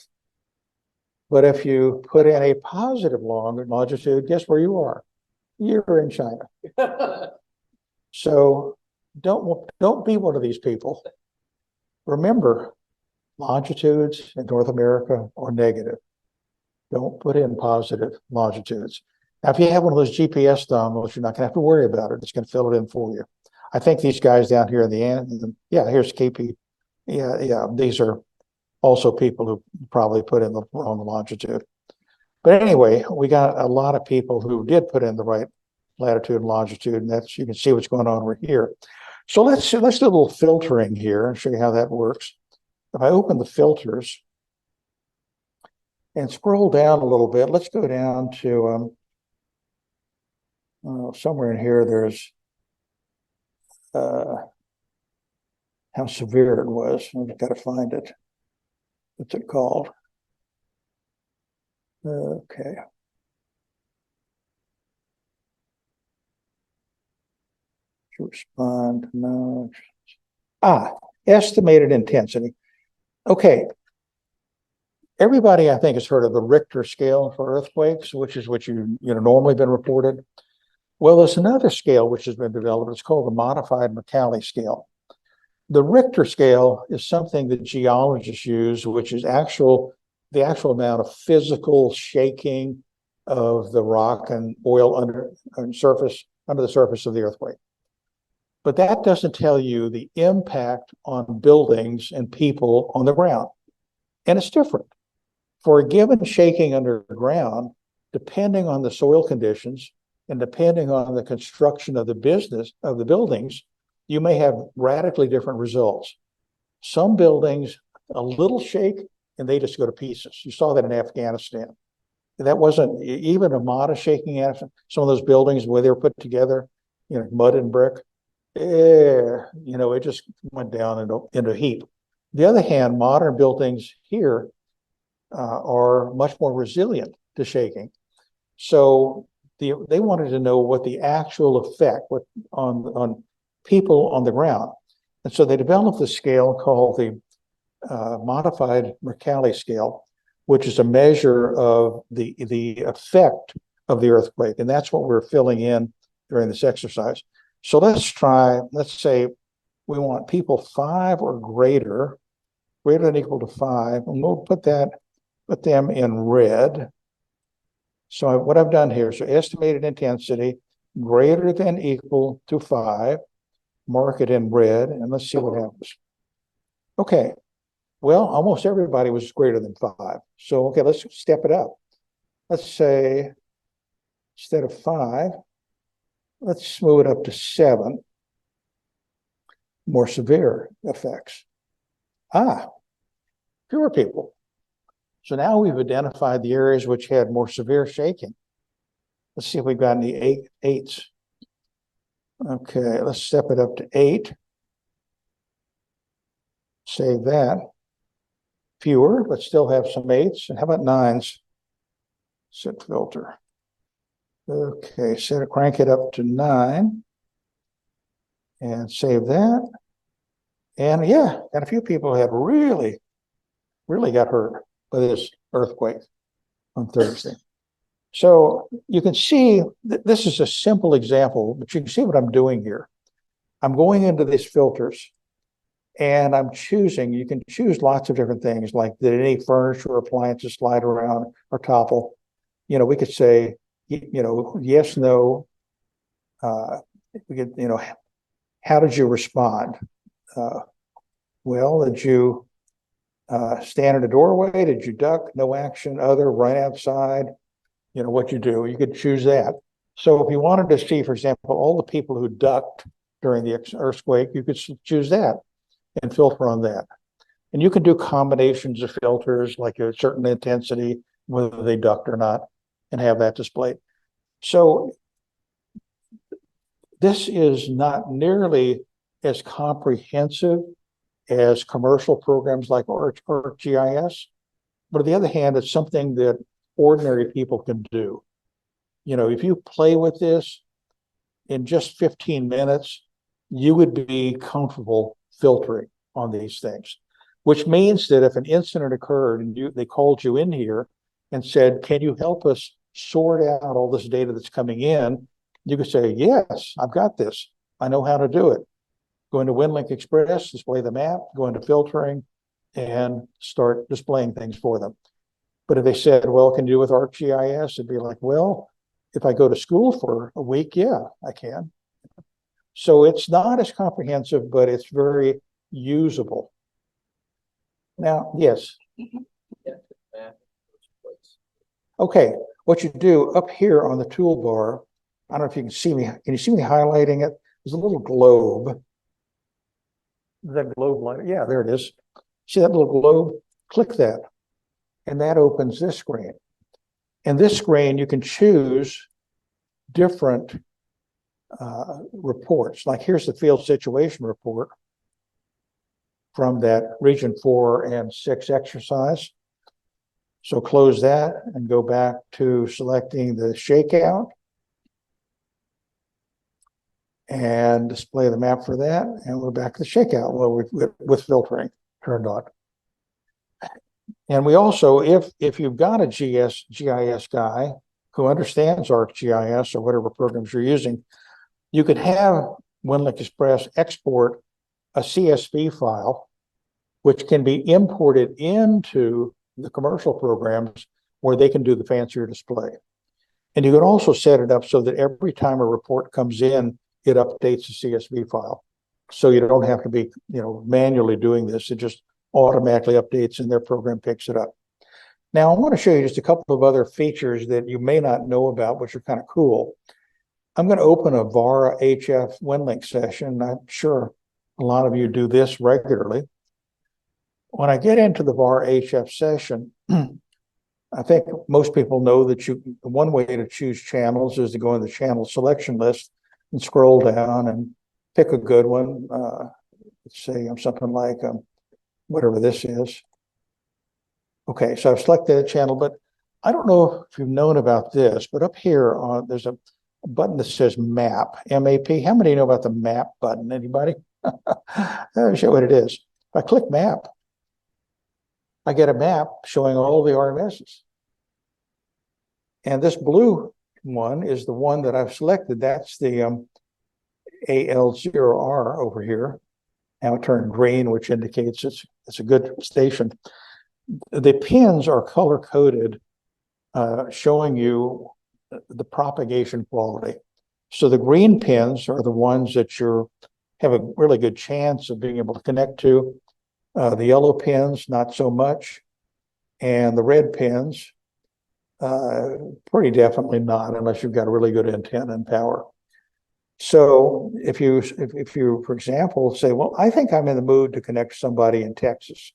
But if you put in a positive longitude, guess where you are? You're in China. So don't be one of these people. Remember, longitudes in North America are negative. Don't put in positive longitudes. Now, if you have one of those GPS dongles, you're not going to have to worry about it. It's going to fill it in for you. I think these guys down here in the end, yeah, here's KP. Yeah, these are also people who probably put in the wrong longitude. But anyway, we got a lot of people who did put in the right latitude and longitude, and that's, you can see what's going on over here. So let's do a little filtering here and show you how that works. If I open the filters and scroll down a little bit, let's go down to somewhere in here. There's how severe it was. I've got to find it. What's it called? Okay. To respond, no. Estimated intensity. Okay. Everybody, I think, has heard of the Richter scale for earthquakes, which is what you normally been reported. Well, there's another scale which has been developed. It's called the modified Mercalli scale. The Richter scale is something that geologists use, which is the actual amount of physical shaking of the rock and oil under the surface of the earthquake. But that doesn't tell you the impact on buildings and people on the ground. And it's different. For a given shaking underground, depending on the soil conditions and depending on the construction of the business of the buildings, you may have radically different results. Some buildings, a little shake, and they just go to pieces. You saw that in Afghanistan. That wasn't even a modest shaking. Some of those buildings where they were put together, mud and brick, it just went down into a heap. The other hand, modern buildings here are much more resilient to shaking. So they wanted to know what the actual effect on people on the ground. And so they developed a scale called the modified Mercalli scale, which is a measure of the effect of the earthquake. And that's what we're filling in during this exercise. So let's say we want people 5 or greater than equal to 5, and we'll put them in red. So what I've done here, so estimated intensity greater than equal to 5, mark it in red, and let's see what happens. Okay, well, almost everybody was greater than 5. So, okay, let's step it up. Let's say instead of 5, let's move it up to 7, more severe effects. Fewer people. So now we've identified the areas which had more severe shaking. Let's see if we've got any 8s. Okay, let's step it up to 8. Save that. Fewer, but still have some 8s. And how about 9s? Set filter. Okay, crank it up to 9. And save that. And yeah, and a few people had really got hurt by this earthquake on Thursday. So you can see that this is a simple example, but you can see what I'm doing here. I'm going into these filters and I'm choosing, you can choose lots of different things, like did any furniture or appliances slide around or topple? We could say, yes, no. We could, how did you respond? Well, did you stand in a doorway? Did you duck? No action, other, right outside? What you do, you could choose that. So if you wanted to see, for example, all the people who ducked during the earthquake, you could choose that and filter on that. And you can do combinations of filters, like a certain intensity, whether they ducked or not, and have that displayed. So this is not nearly as comprehensive as commercial programs like ArcGIS, but on the other hand, it's something that ordinary people can do. If you play with this in just 15 minutes, you would be comfortable filtering on these things, which means that if an incident occurred and they called you in here and said, can you help us sort out all this data that's coming in? You could say, yes, I've got this. I know how to do it. Go into Winlink Express, display the map, go into filtering, and start displaying things for them. But if they said, well, can you do with ArcGIS? It'd be like, well, if I go to school for a week, yeah, I can. So it's not as comprehensive, but it's very usable. Now, yes. Okay, what you do up here on the toolbar, I don't know if you can see me. Can you see me highlighting it? There's a little globe. That globe light? Yeah, there it is. See that little globe? Click that. And that opens this screen. In this screen, you can choose different reports. Like here's the field situation report from that region 4 and 6 exercise. So close that and go back to selecting the shakeout and display the map for that. And we're back to the shakeout with filtering turned on. And we also, if you've got a GIS guy who understands ArcGIS or whatever programs you're using, you could have Winlink Express export a CSV file, which can be imported into the commercial programs where they can do the fancier display. And you can also set it up so that every time a report comes in, it updates the CSV file. So you don't have to be, manually doing this. It just automatically updates and their program picks it up. Now, I want to show you just a couple of other features that you may not know about, which are kind of cool. I'm going to open a VARA HF Winlink session. I'm sure a lot of you do this regularly. When I get into the VARA HF session, I think most people know that one way to choose channels is to go in the channel selection list and scroll down and pick a good one. Let's say something like whatever this is. Okay, so I've selected a channel, but I don't know if you've known about this, but up here there's a button that says map, M-A-P. How many know about the map button? Anybody? I'll show you what it is. If I click map, I get a map showing all the RMSs. And this blue one is the one that I've selected. That's the AL0R over here. Now it turned green, which indicates it's a good station. The pins are color-coded, showing you the propagation quality. So the green pins are the ones that have a really good chance of being able to connect to. The yellow pins, not so much. And the red pins, pretty definitely not, unless you've got a really good antenna and power. So if you, for example, say, well, I think I'm in the mood to connect to somebody in Texas.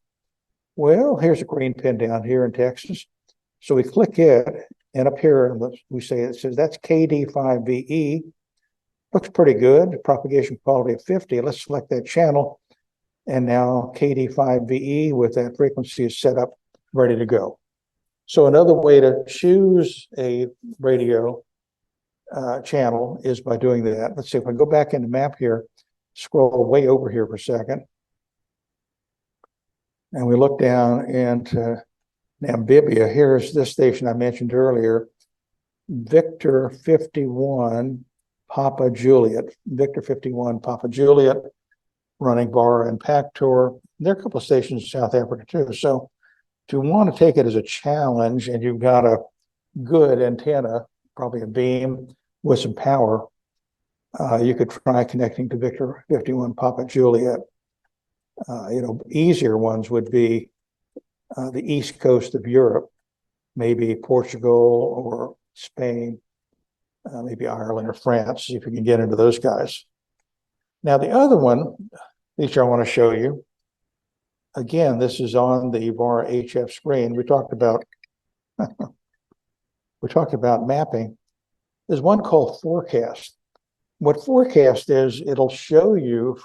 Well, here's a green pin down here in Texas. So we click it, and up here, we say it says that's KD5VE. Looks pretty good. Propagation quality of 50. Let's select that channel. And now KD5VE with that frequency is set up, ready to go. So another way to choose a radio channel is by doing that. Let's see if I go back into map here, scroll way over here for a second. And we look down into Namibia. Here's this station I mentioned earlier, Victor 51 Papa Juliet. Victor 51 Papa Juliet, running VARA and PACTOR. There are a couple of stations in South Africa too. So if you want to take it as a challenge and you've got a good antenna, probably a beam with some power, you could try connecting to Victor 51 Papa Juliet. Easier ones would be the east coast of Europe, maybe Portugal or Spain, maybe Ireland or France, see if you can get into those guys. Now, the other one, which I want to show you, again, this is on the VARA HF screen. We talked about mapping. There's one called forecast. What forecast is, it'll show you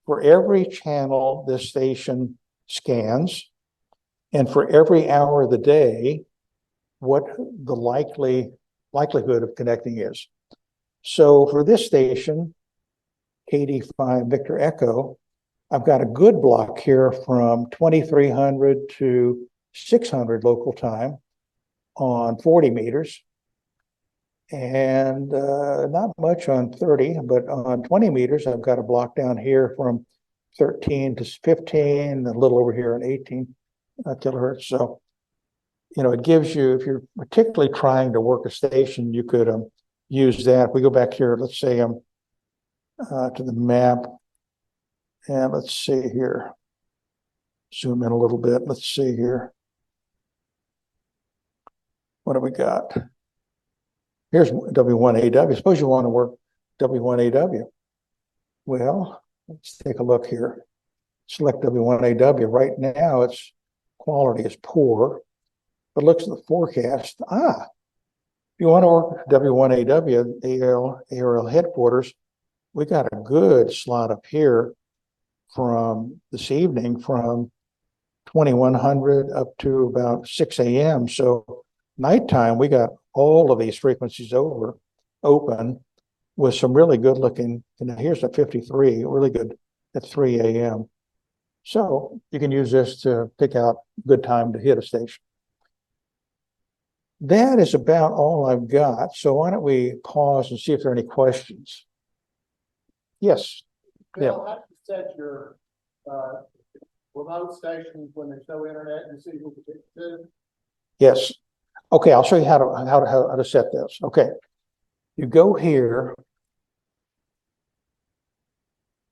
for every channel this station scans, and for every hour of the day, what the likelihood of connecting is. So for this station, KD5 Victor Echo, I've got a good block here from 2300 to 600 local time on 40 meters. And not much on 30, but on 20 meters, I've got a block down here from 13 to 15, a little over here on 18 kilohertz. So, it gives you, if you're particularly trying to work a station, you could use that. If we go back here, let's say to the map, and let's see here, zoom in a little bit. Let's see here. What do we got? Here's W1AW. Suppose you want to work W1AW. Well, let's take a look here. Select W1AW. Right now, its quality is poor, but looks at the forecast. If you want to work W1AW, ARL headquarters, we got a good slot up here from this evening from 2100 up to about 6 a.m. So nighttime, we got all of these frequencies open with some really good looking, here's a 53, really good at 3 a.m. So you can use this to pick out a good time to hit a station. That is about all I've got. So why don't we pause and see if there are any questions? Yes. Bill, how do you set your remote stations when there's no internet and see who to? Yes. Okay, I'll show you how to set this. Okay. You go here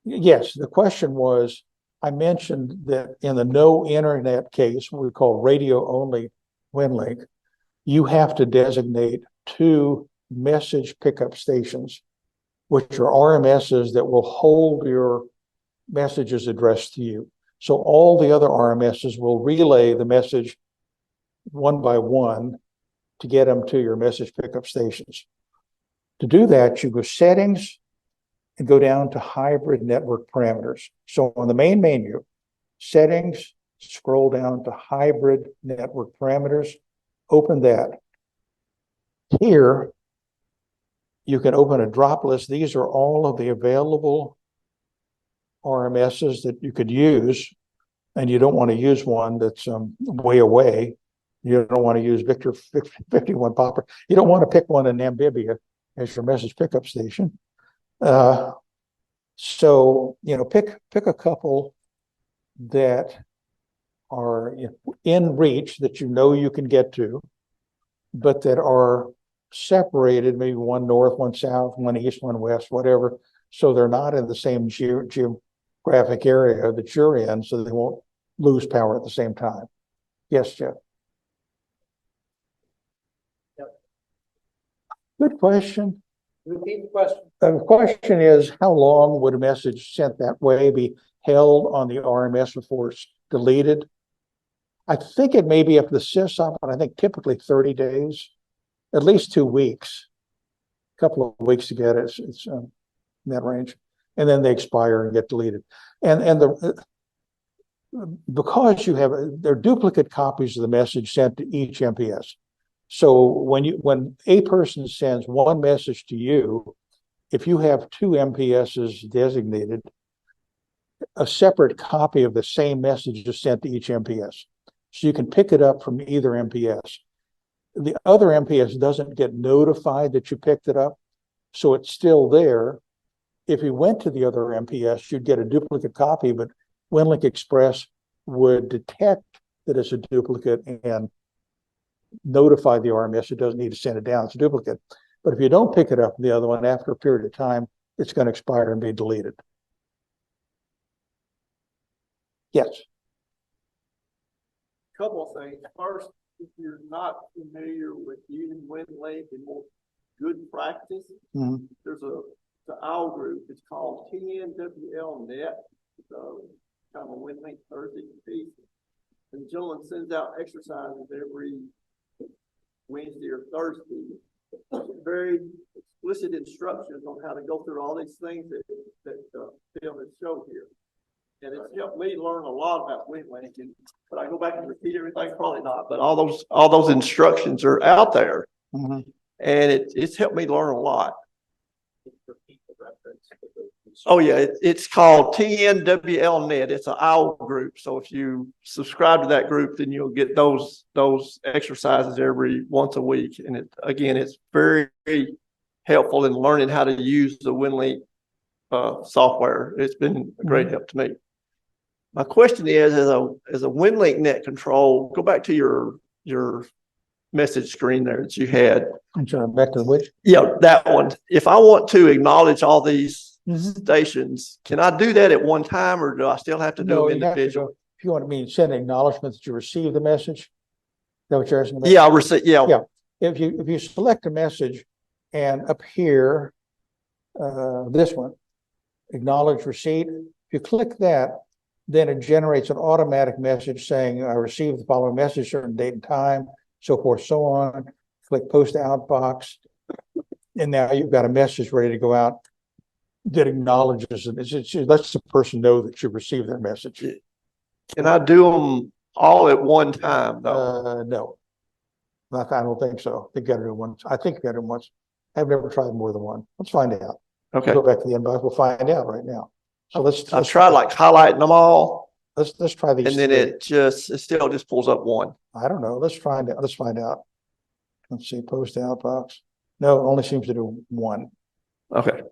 Yes, the question was, I mentioned that in the no internet case, what we call radio only WinLink, you have to designate 2 message pickup stations, which are RMSs that will hold your messages addressed to you. So all the other RMSs will relay the message one by one to get them to your message pickup stations. To do that, you go settings and go down to hybrid network parameters. So on the main menu, settings, scroll down to hybrid network parameters, open that. Here, you can open a drop list. These are all of the available RMSs that you could use, and you don't want to use one that's way away. You don't want to use Victor 51 Popper. You don't want to pick one in Namibia as your message pickup station. So, pick a couple that are in reach that you can get to, but that are separated, maybe one north, one south, one east, one west, whatever. So they're not in the same geographic area that you're in, so they won't lose power at the same time. Yes, Jeff. Yep. Good question. Repeat the question. The question is, how long would a message sent that way be held on the RMS before it's deleted? I think it may be up to the SysOp, but I think typically 30 days, at least 2 weeks, a couple of weeks to get it. It's in that range. And then they expire and get deleted. And because they're duplicate copies of the message sent to each MPS. So when a person sends one message to you, if you have 2 MPSs designated, a separate copy of the same message is sent to each MPS. So you can pick it up from either MPS. The other MPS doesn't get notified that you picked it up, so it's still there. If you went to the other MPS, you'd get a duplicate copy, but WinLink Express would detect that it's a duplicate and notify the RMS. It doesn't need to send it down. It's a duplicate. But if you don't pick it up, the other one, after a period of time, it's going to expire and be deleted. Yes. Couple of things. First, if you're not familiar with using WinLink and more good practice, there's the OWL group. It's called TNWL Net. So kind of a WinLink Thursday piece. And the gentleman sends out exercises every Wednesday or Thursday. Very explicit instructions on how to go through all these things that Phil has showed here. And it's helped me learn a lot about WinLink. And but I go back and repeat everything, probably not. But all those instructions are out there, and it's helped me learn a lot. Repeat the reference. Oh yeah, it's called TNWL Net. It's an OWL group. So if you subscribe to that group, then you'll get those exercises every once a week. And it's very, very helpful in learning how to use the WinLink software. It's been a great help to me. My question is, as a WinLink net control, go back to your message screen there that you had. I'm sorry, back to the which? Yeah, that one. If I want to acknowledge all these stations, can I do that at one time, or do I still have to do them individually? If you want me to send an acknowledgement that you received the message, is that what you're asking about? Yeah, I received. Yeah. If you select a message and up here, this one, acknowledge receipt, if you click that, then it generates an automatic message saying, I received the following message, certain date and time, so forth, so on. Click post outbox. And now you've got a message ready to go out that acknowledges it. It lets the person know that you received their message. Can I do them all at one time, though? No. I don't think so. I think you got to do one. I think you got to do once. I've never tried more than one. Let's find out. Okay. We'll go back to the inbox. We'll find out right now. So let's try like highlighting them all. Let's try these. And then it still just pulls up one. I don't know. Let's find out. Let's find out. Let's see. Post outbox. No, it only seems to do one. Okay.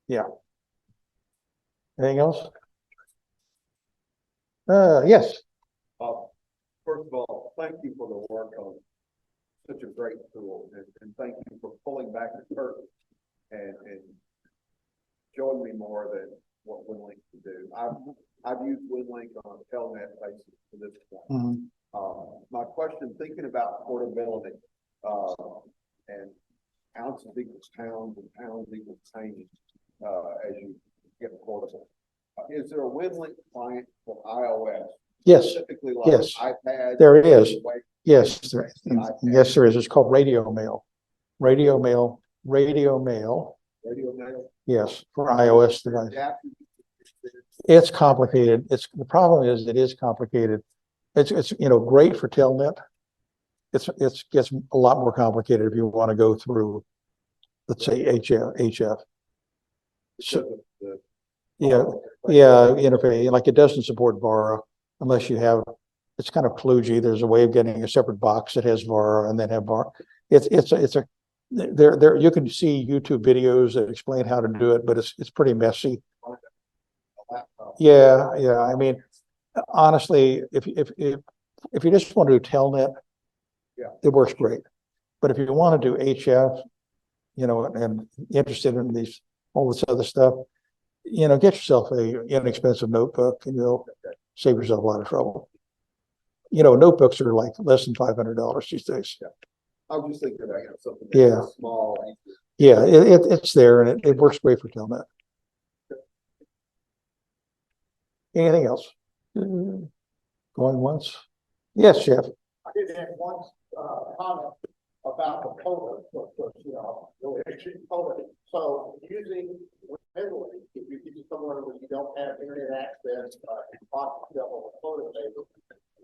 Yeah. Anything else? Yes. First of all, thank you for the work on such a great tool, and thank you for pulling back the curtain and showing me more than what Winlink can do. I've used Winlink on a telnet basis to this point. My question, thinking about portability, and ounces equals pounds and pounds equals change, as you get portable. Is there a Winlink client for iOS? Yes, Specifically like yes. iPad? There is. Like, yes, yes, there is. It's called Radio Mail. Radio Mail. radio mail? Yes, for iOS device. It's complicated. The problem is it is complicated. It's great for telnet. It gets a lot more complicated if you want to go through, let's say HF. So yeah, interface, like it doesn't support VARA unless you have. It's kind of kludgy. There's a way of getting a separate box that has VARA and then have VARA. There you can see YouTube videos that explain how to do it, but it's pretty messy. Yeah. I mean, honestly, if you just want to do telnet, it works great. But if you want to do HF, and interested in all this other stuff, get yourself a inexpensive notebook and you'll save yourself a lot of trouble. Notebooks are like less than $500 these days. I was just thinking about something small. Yeah, it's there and it works great for telnet. Anything else? Going once? Yes, Jeff. I did have one comment about the POTA, So using Winlink, if you get somewhere where you don't have internet access, and possibly have a POTA table,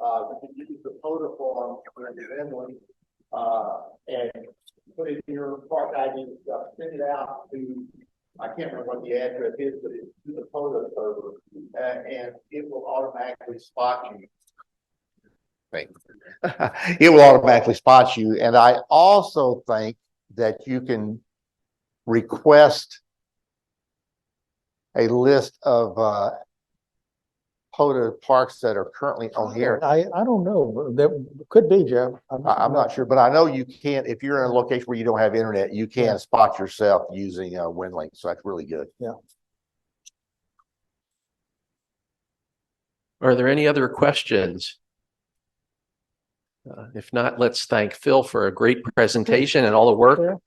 you can use the POTA form in Winlink, and put in your park ID, send it out to, I can't remember what the address is, but it's to the POTA server, and it will automatically spot you. It will automatically spot you. And I also think that you can request a list of POTA parks that are currently on here. I don't know. That could be, Jeff. I'm not sure, but I know you can, if you're in a location where you don't have internet, you can spot yourself using Winlink. So that's really good. Yeah. Are there any other questions? If not, let's thank Phil for a great presentation and all the work.